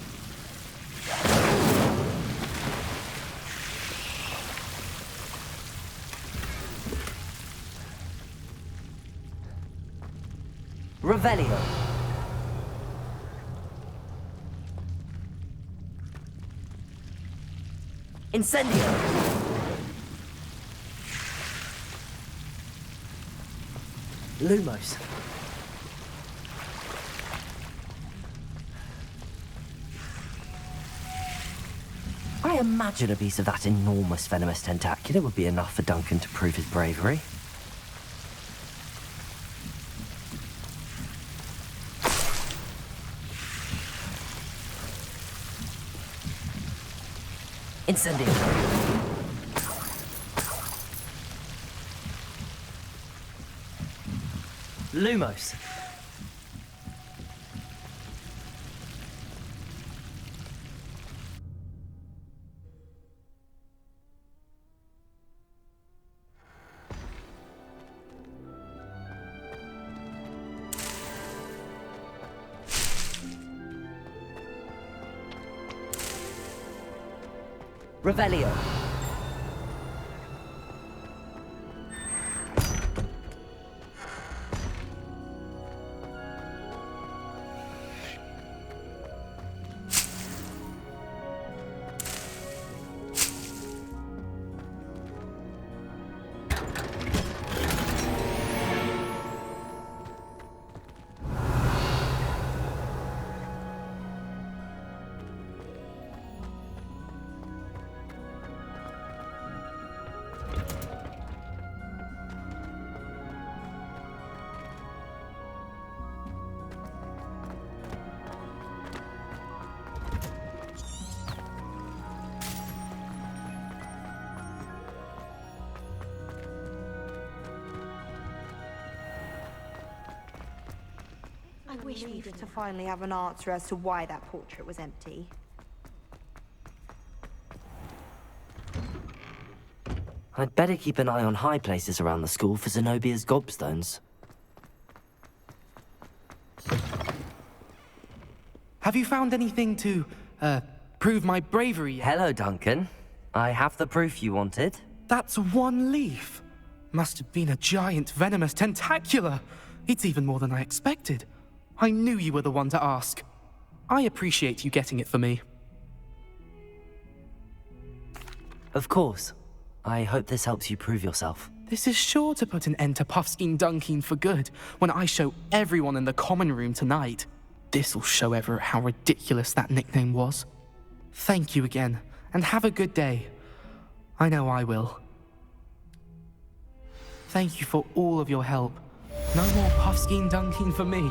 Revelio. Incendio. Lumos. I imagine a piece of that enormous venomous tentacular would be enough for Duncan to prove his bravery. Incendio. Lumos. Revelio. relieved to finally have an answer as to why that portrait was empty. I'd better keep an eye on high places around the school for Zenobia's gobstones. Have you found anything to, prove my bravery yet? Hello, Duncan. I have the proof you wanted. That's one leaf. Must have been a giant venomous tentacula. It's even more than I expected. I knew you were the one to ask. I appreciate you getting it for me. Of course. I hope this helps you prove yourself. This is sure to put an end to Puffskein Dunkeen for good when I show everyone in the common room tonight. This'll show Everett how ridiculous that nickname was. Thank you again, and have a good day. I know I will. Thank you for all of your help. No more Puffskein Dunkeen for me.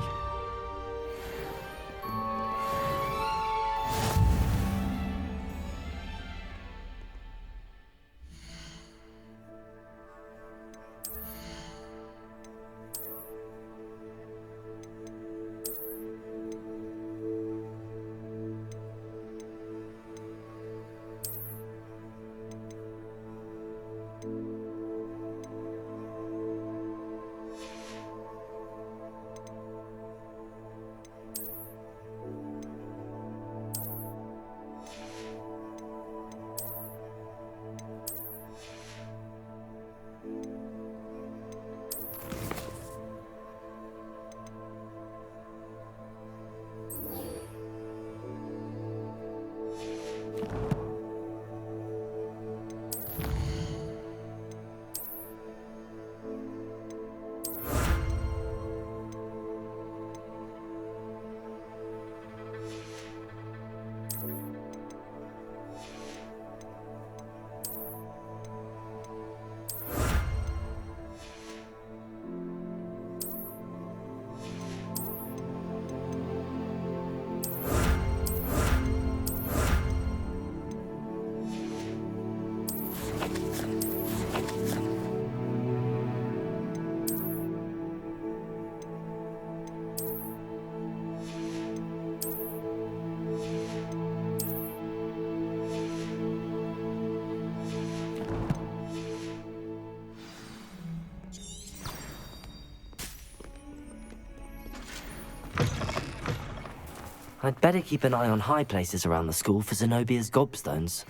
I'd better keep an eye on high places around the school for Zenobia's gobstones.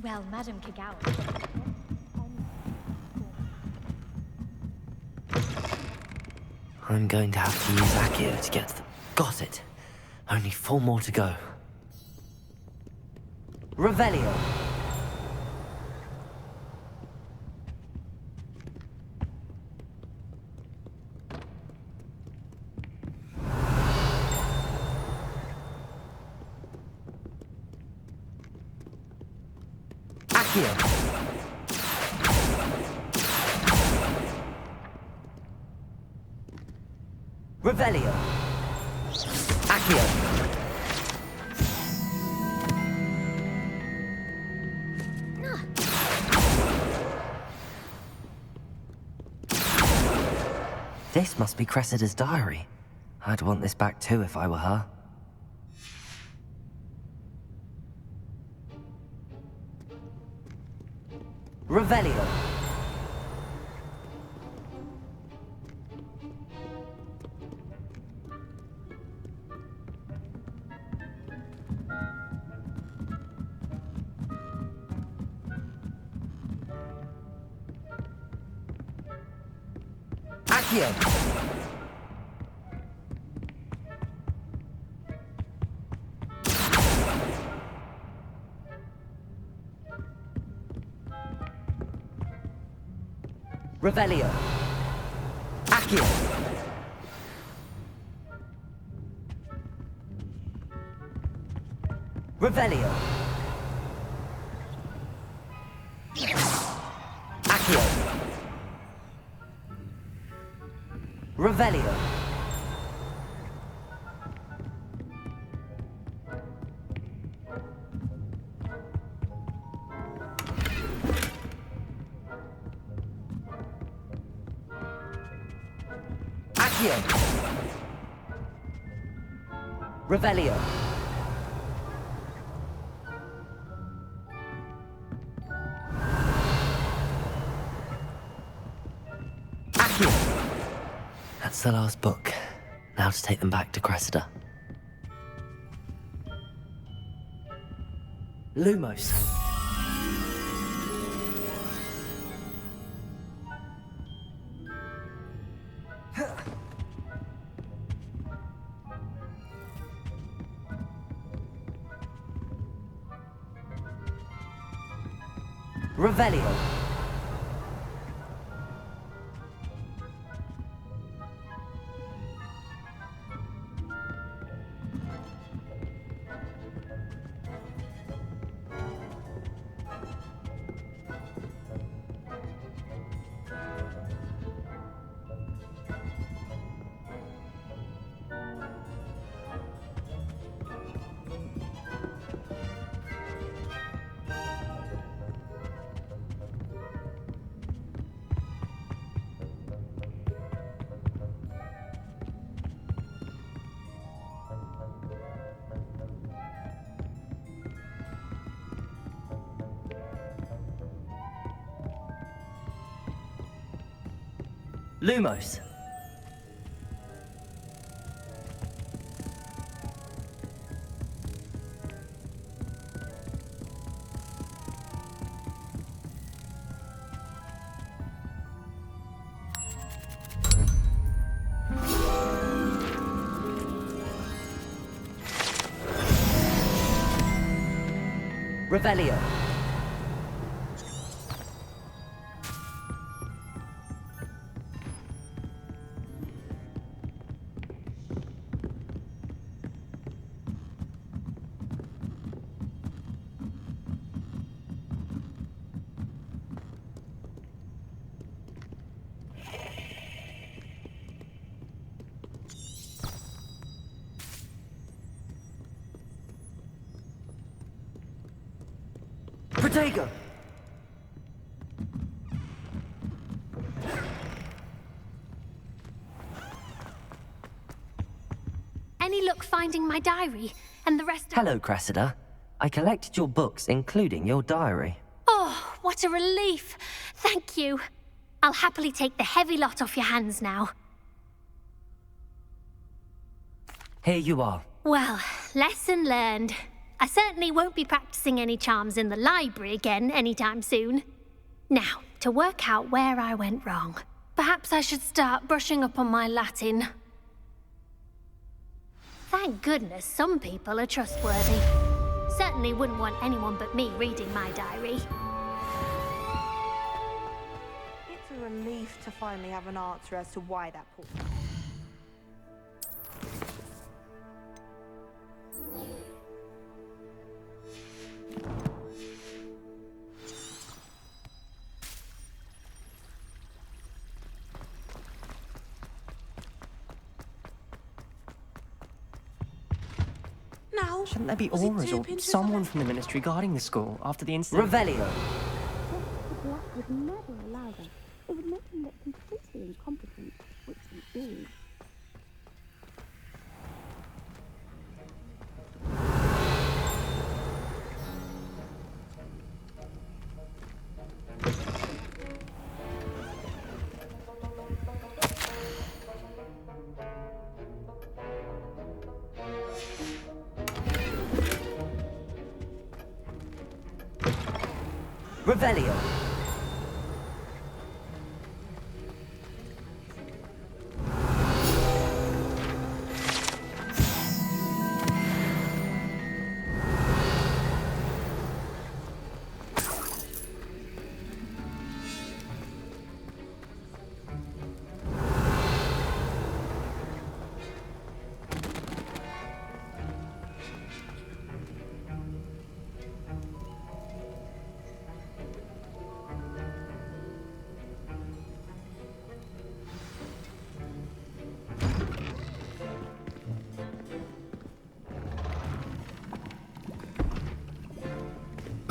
Well, Madam Kagawa. I'm going to have to use Accio to get them. Got it. Only 4 more to go. Revelio. Revelio. Accio. This must be Cressida's diary. I'd want this back too if I were her. Revelio. Accio. Revelio. Accio. Revelio. Accio. Revelio. Accio. Revelio. Accio. That's the last book. Now to take them back to Cressida. Lumos. Revelio. Lumos. Revelio. Protego! Any luck finding my diary and the rest of... Hello, Cressida. I collected your books, including your diary. Oh, what a relief. Thank you. I'll happily take the heavy lot off your hands now. Here you are. Well, lesson learned. I certainly won't be practicing any charms in the library again anytime soon. Now, to work out where I went wrong. Perhaps I should start brushing up on my Latin. Thank goodness some people are trustworthy. Certainly wouldn't want anyone but me reading my diary. It's a relief to finally have an answer as to why that poor... Now, Shouldn't there be auras or someone from the ministry guarding the school after the incident? Revelio. Black would never allow that. It would make them look completely incompetent, which they do. Revelio.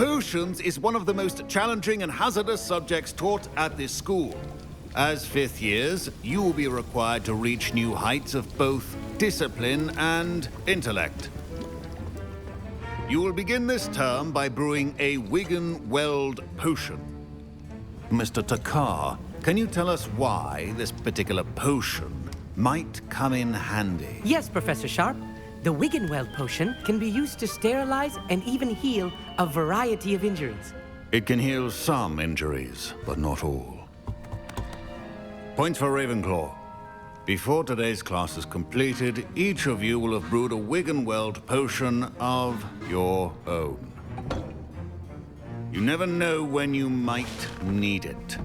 Potions is one of the most challenging and hazardous subjects taught at this school. As fifth years, you will be required to reach new heights of both discipline and intellect. You will begin this term by brewing a Wiggenweld potion. Mr. Takar, can you tell us why this particular potion might come in handy? Yes, Professor Sharp. The Wiggenweld potion can be used to sterilize and even heal a variety of injuries. It can heal some injuries, but not all. Points for Ravenclaw. Before today's class is completed, each of you will have brewed a Wiggenweld potion of your own. You never know when you might need it.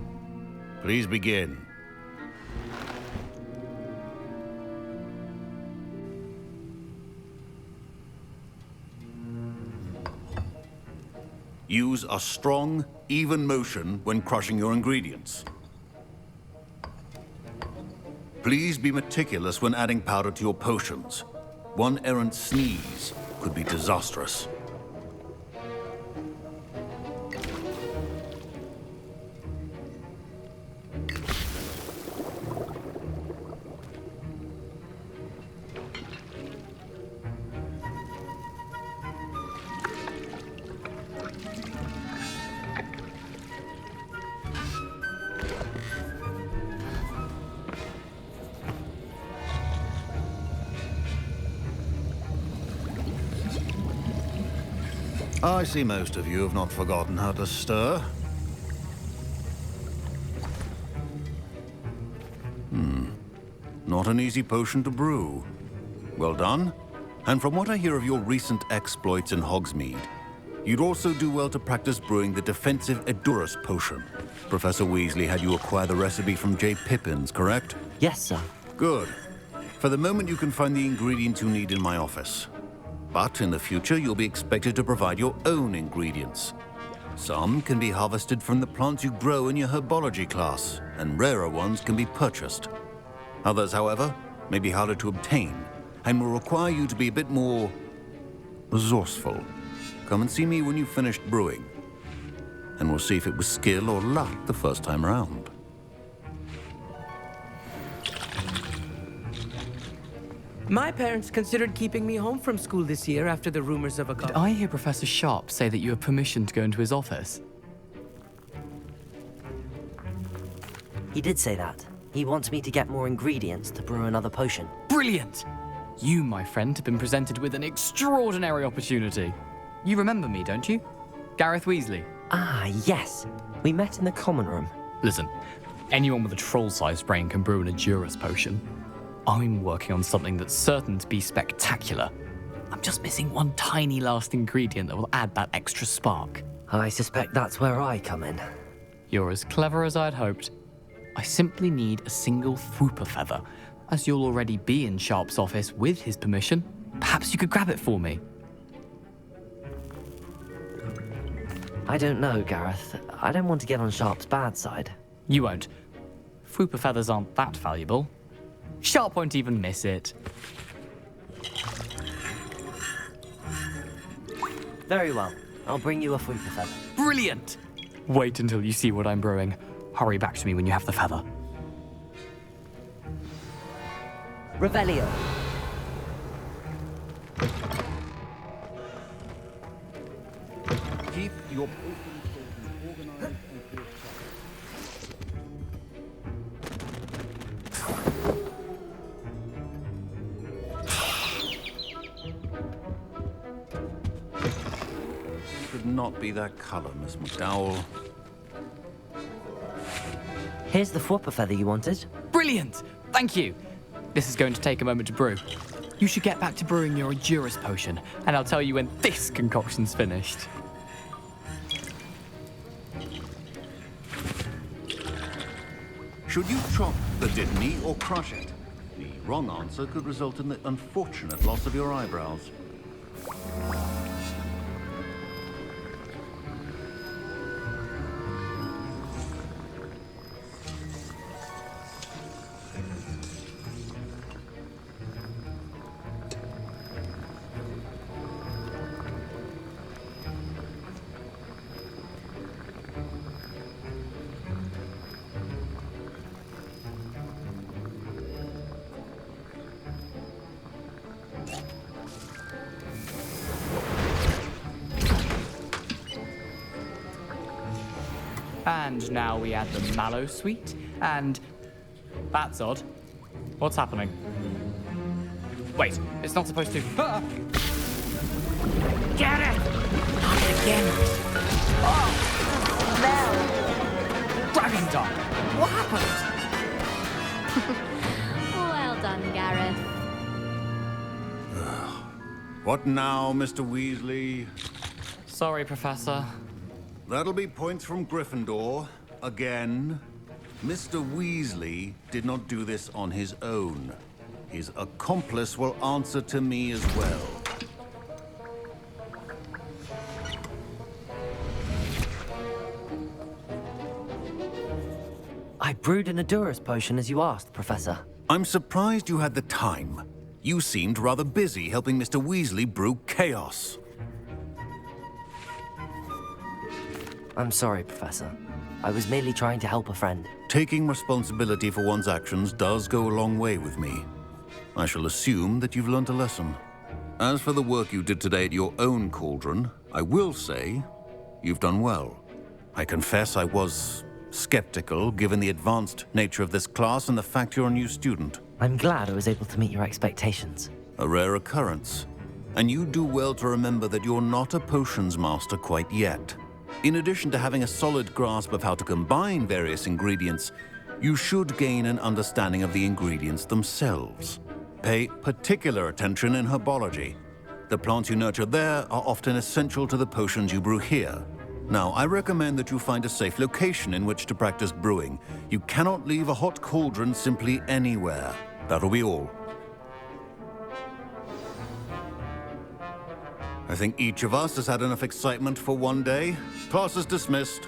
Please begin. Use a strong, even motion when crushing your ingredients. Please be meticulous when adding powder to your potions. One errant sneeze could be disastrous. I see most of you have not forgotten how to stir. Not an easy potion to brew. Well done. And from what I hear of your recent exploits in Hogsmeade, you'd also do well to practice brewing the defensive Edurus potion. Professor Weasley had you acquire the recipe from J. Pippins, correct? Yes, sir. Good. For the moment, you can find the ingredients you need in my office. But in the future, you'll be expected to provide your own ingredients. Some can be harvested from the plants you grow in your herbology class, and rarer ones can be purchased. Others, however, may be harder to obtain, and will require you to be a bit more resourceful. Come and see me when you've finished brewing, and we'll see if it was skill or luck the first time around. My parents considered keeping me home from school this year after the rumors of a Did I hear Professor Sharp say that you have permission to go into his office? He did say that. He wants me to get more ingredients to brew another potion. Brilliant! You, my friend, have been presented with an extraordinary opportunity. You remember me, don't you? Gareth Weasley. Ah, yes. We met in the common room. Listen, anyone with a troll-sized brain can brew an Edurus potion. I'm working on something that's certain to be spectacular. I'm just missing one tiny last ingredient that will add that extra spark. I suspect that's where I come in. You're as clever as I'd hoped. I simply need a single Fwooper feather. As you'll already be in Sharp's office with his permission, perhaps you could grab it for me. I don't know, Gareth. I don't want to get on Sharp's bad side. You won't. Fwooper feathers aren't that valuable. Sharp won't even miss it. Very well. I'll bring you a Fwooper feather. Brilliant! Wait until you see what I'm brewing. Hurry back to me when you have the feather. Revelio. Keep your potion organized and should not be that color, Miss McDowell. Here's the Fwooper feather you wanted. Brilliant! Thank you. This is going to take a moment to brew. You should get back to brewing your Edurus potion, and I'll tell you when this concoction's finished. Should you chop the Dittany or crush it? The wrong answer could result in the unfortunate loss of your eyebrows. And now we add the mallow sweet, and... That's odd. What's happening? Wait, it's not supposed to... Ah! Get it! Not again. Oh! Gryffindor! What happened? Well done, Gareth. What now, Mr. Weasley? Sorry, Professor. That'll be points from Gryffindor. Again. Mr. Weasley did not do this on his own. His accomplice will answer to me as well. I brewed an Adurus potion as you asked, Professor. I'm surprised you had the time. You seemed rather busy helping Mr. Weasley brew chaos. I'm sorry, Professor. I was merely trying to help a friend. Taking responsibility for one's actions does go a long way with me. I shall assume that you've learned a lesson. As for the work you did today at your own cauldron, I will say you've done well. I confess I was skeptical, given the advanced nature of this class and the fact you're a new student. I'm glad I was able to meet your expectations. A rare occurrence. And you do well to remember that you're not a potions master quite yet. In addition to having a solid grasp of how to combine various ingredients, you should gain an understanding of the ingredients themselves. Pay particular attention in herbology. The plants you nurture there are often essential to the potions you brew here. Now, I recommend that you find a safe location in which to practice brewing. You cannot leave a hot cauldron simply anywhere. That'll be all. I think each of us has had enough excitement for one day. Class is dismissed.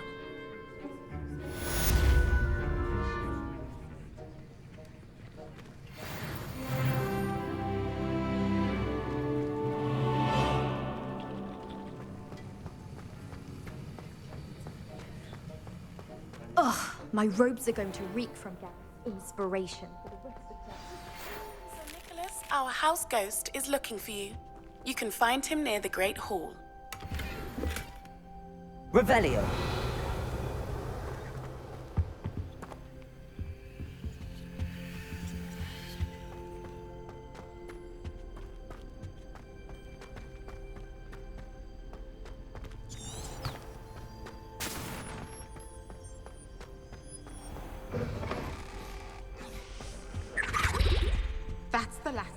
Ugh, my robes are going to reek from Gareth's inspiration. Sir Nicholas, our house ghost, is looking for you. You can find him near the Great Hall. Revelio. That's the last.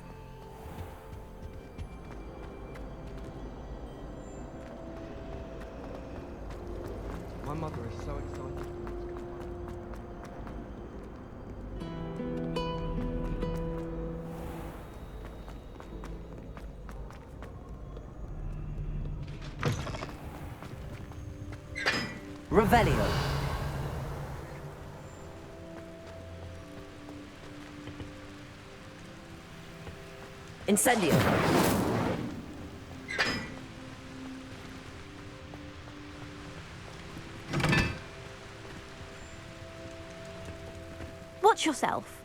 My mother is so excited. Revelio. Incendio. Watch yourself.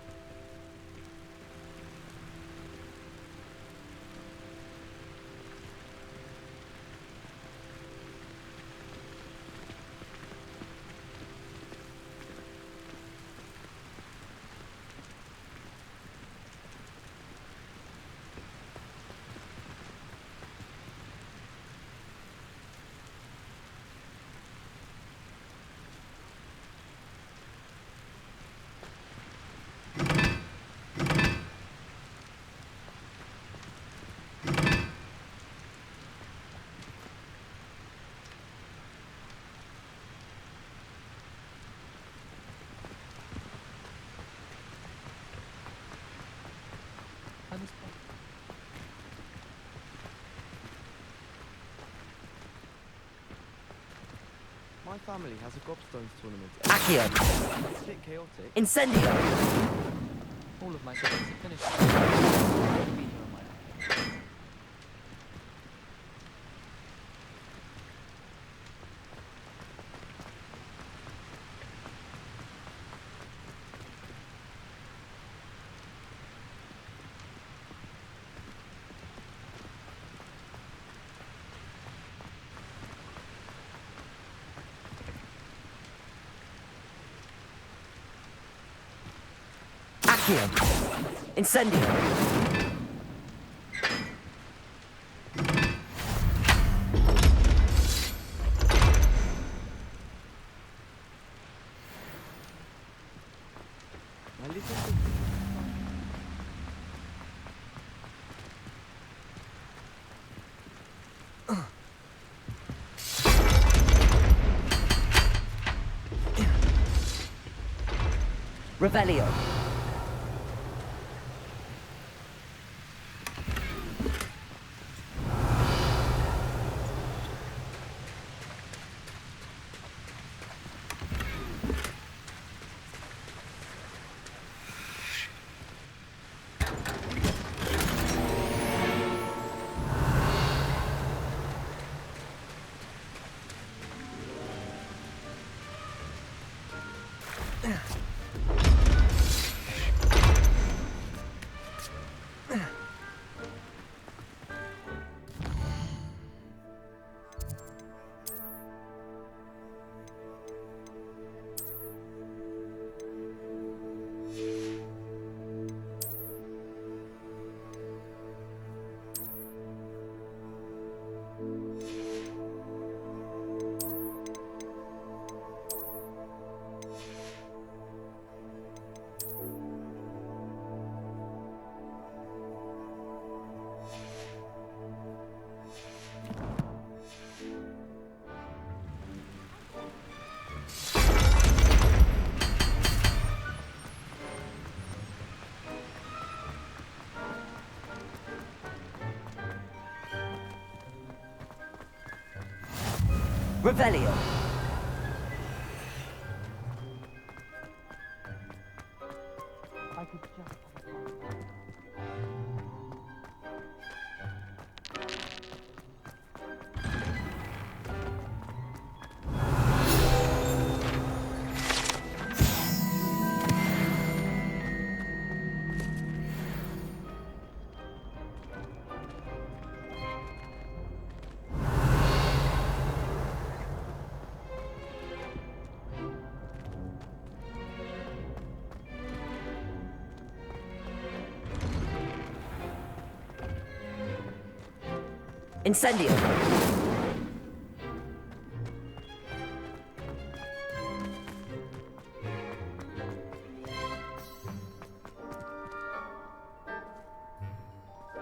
My family has a gobstones tournament. Accio. It's a bit chaotic. Incendio. All of my siblings are finished. I'll be here on my own. Accio. Incendio. Revelio. Revelio. Incendio.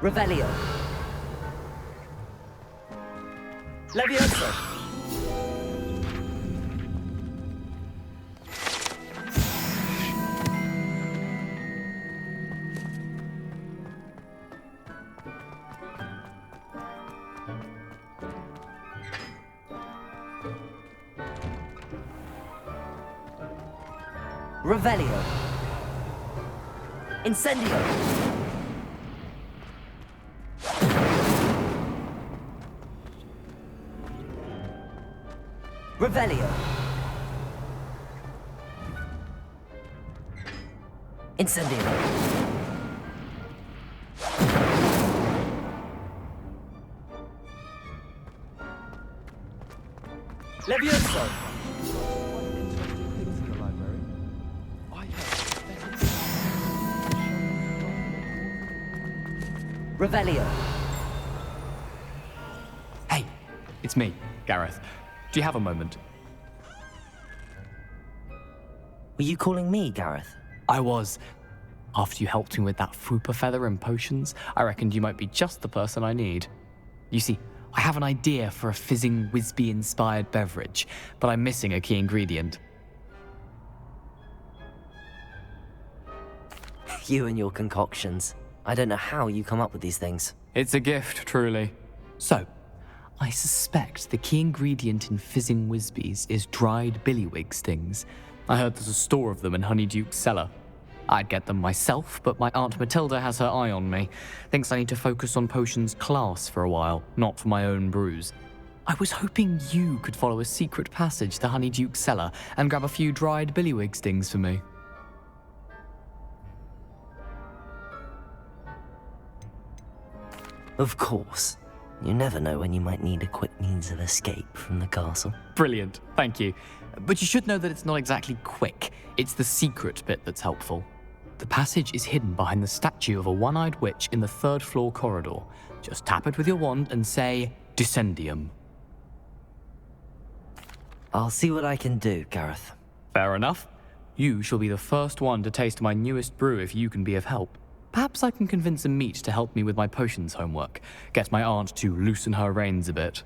Revelio. Levioso. Revelio. Incendio. Revelio. Incendio. Levioso. Revelio. Hey, it's me, Gareth. Do you have a moment? Were you calling me, Gareth? I was. After you helped me with that Fupa feather and potions, I reckoned you might be just the person I need. You see, I have an idea for a fizzing Wisby-inspired beverage, but I'm missing a key ingredient. You and your concoctions. I don't know how you come up with these things. It's a gift, truly. So, I suspect the key ingredient in fizzing Wisbies is dried billywig stings. I heard there's a store of them in Honeyduke's cellar. I'd get them myself, but my Aunt Matilda has her eye on me. Thinks I need to focus on potions class for a while, not for my own brews. I was hoping you could follow a secret passage to Honeyduke's cellar and grab a few dried billywig stings for me. Of course. You never know when you might need a quick means of escape from the castle. Brilliant, thank you. But you should know that it's not exactly quick. It's the secret bit that's helpful. The passage is hidden behind the statue of a one-eyed witch in the 3rd floor corridor. Just tap it with your wand and say, Descendium. I'll see what I can do, Gareth. Fair enough. You shall be the first one to taste my newest brew if you can be of help. Perhaps I can convince a meat to help me with my potions homework. Get my aunt to loosen her reins a bit.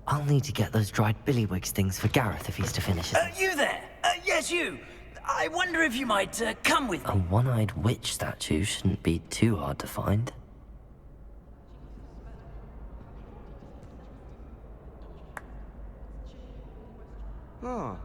I'll need to get those dried billywigs things for Gareth if he's to finish it. You there? Yes, you. I wonder if you might come with A me. one-eyed witch statue shouldn't be too hard to find. Oh,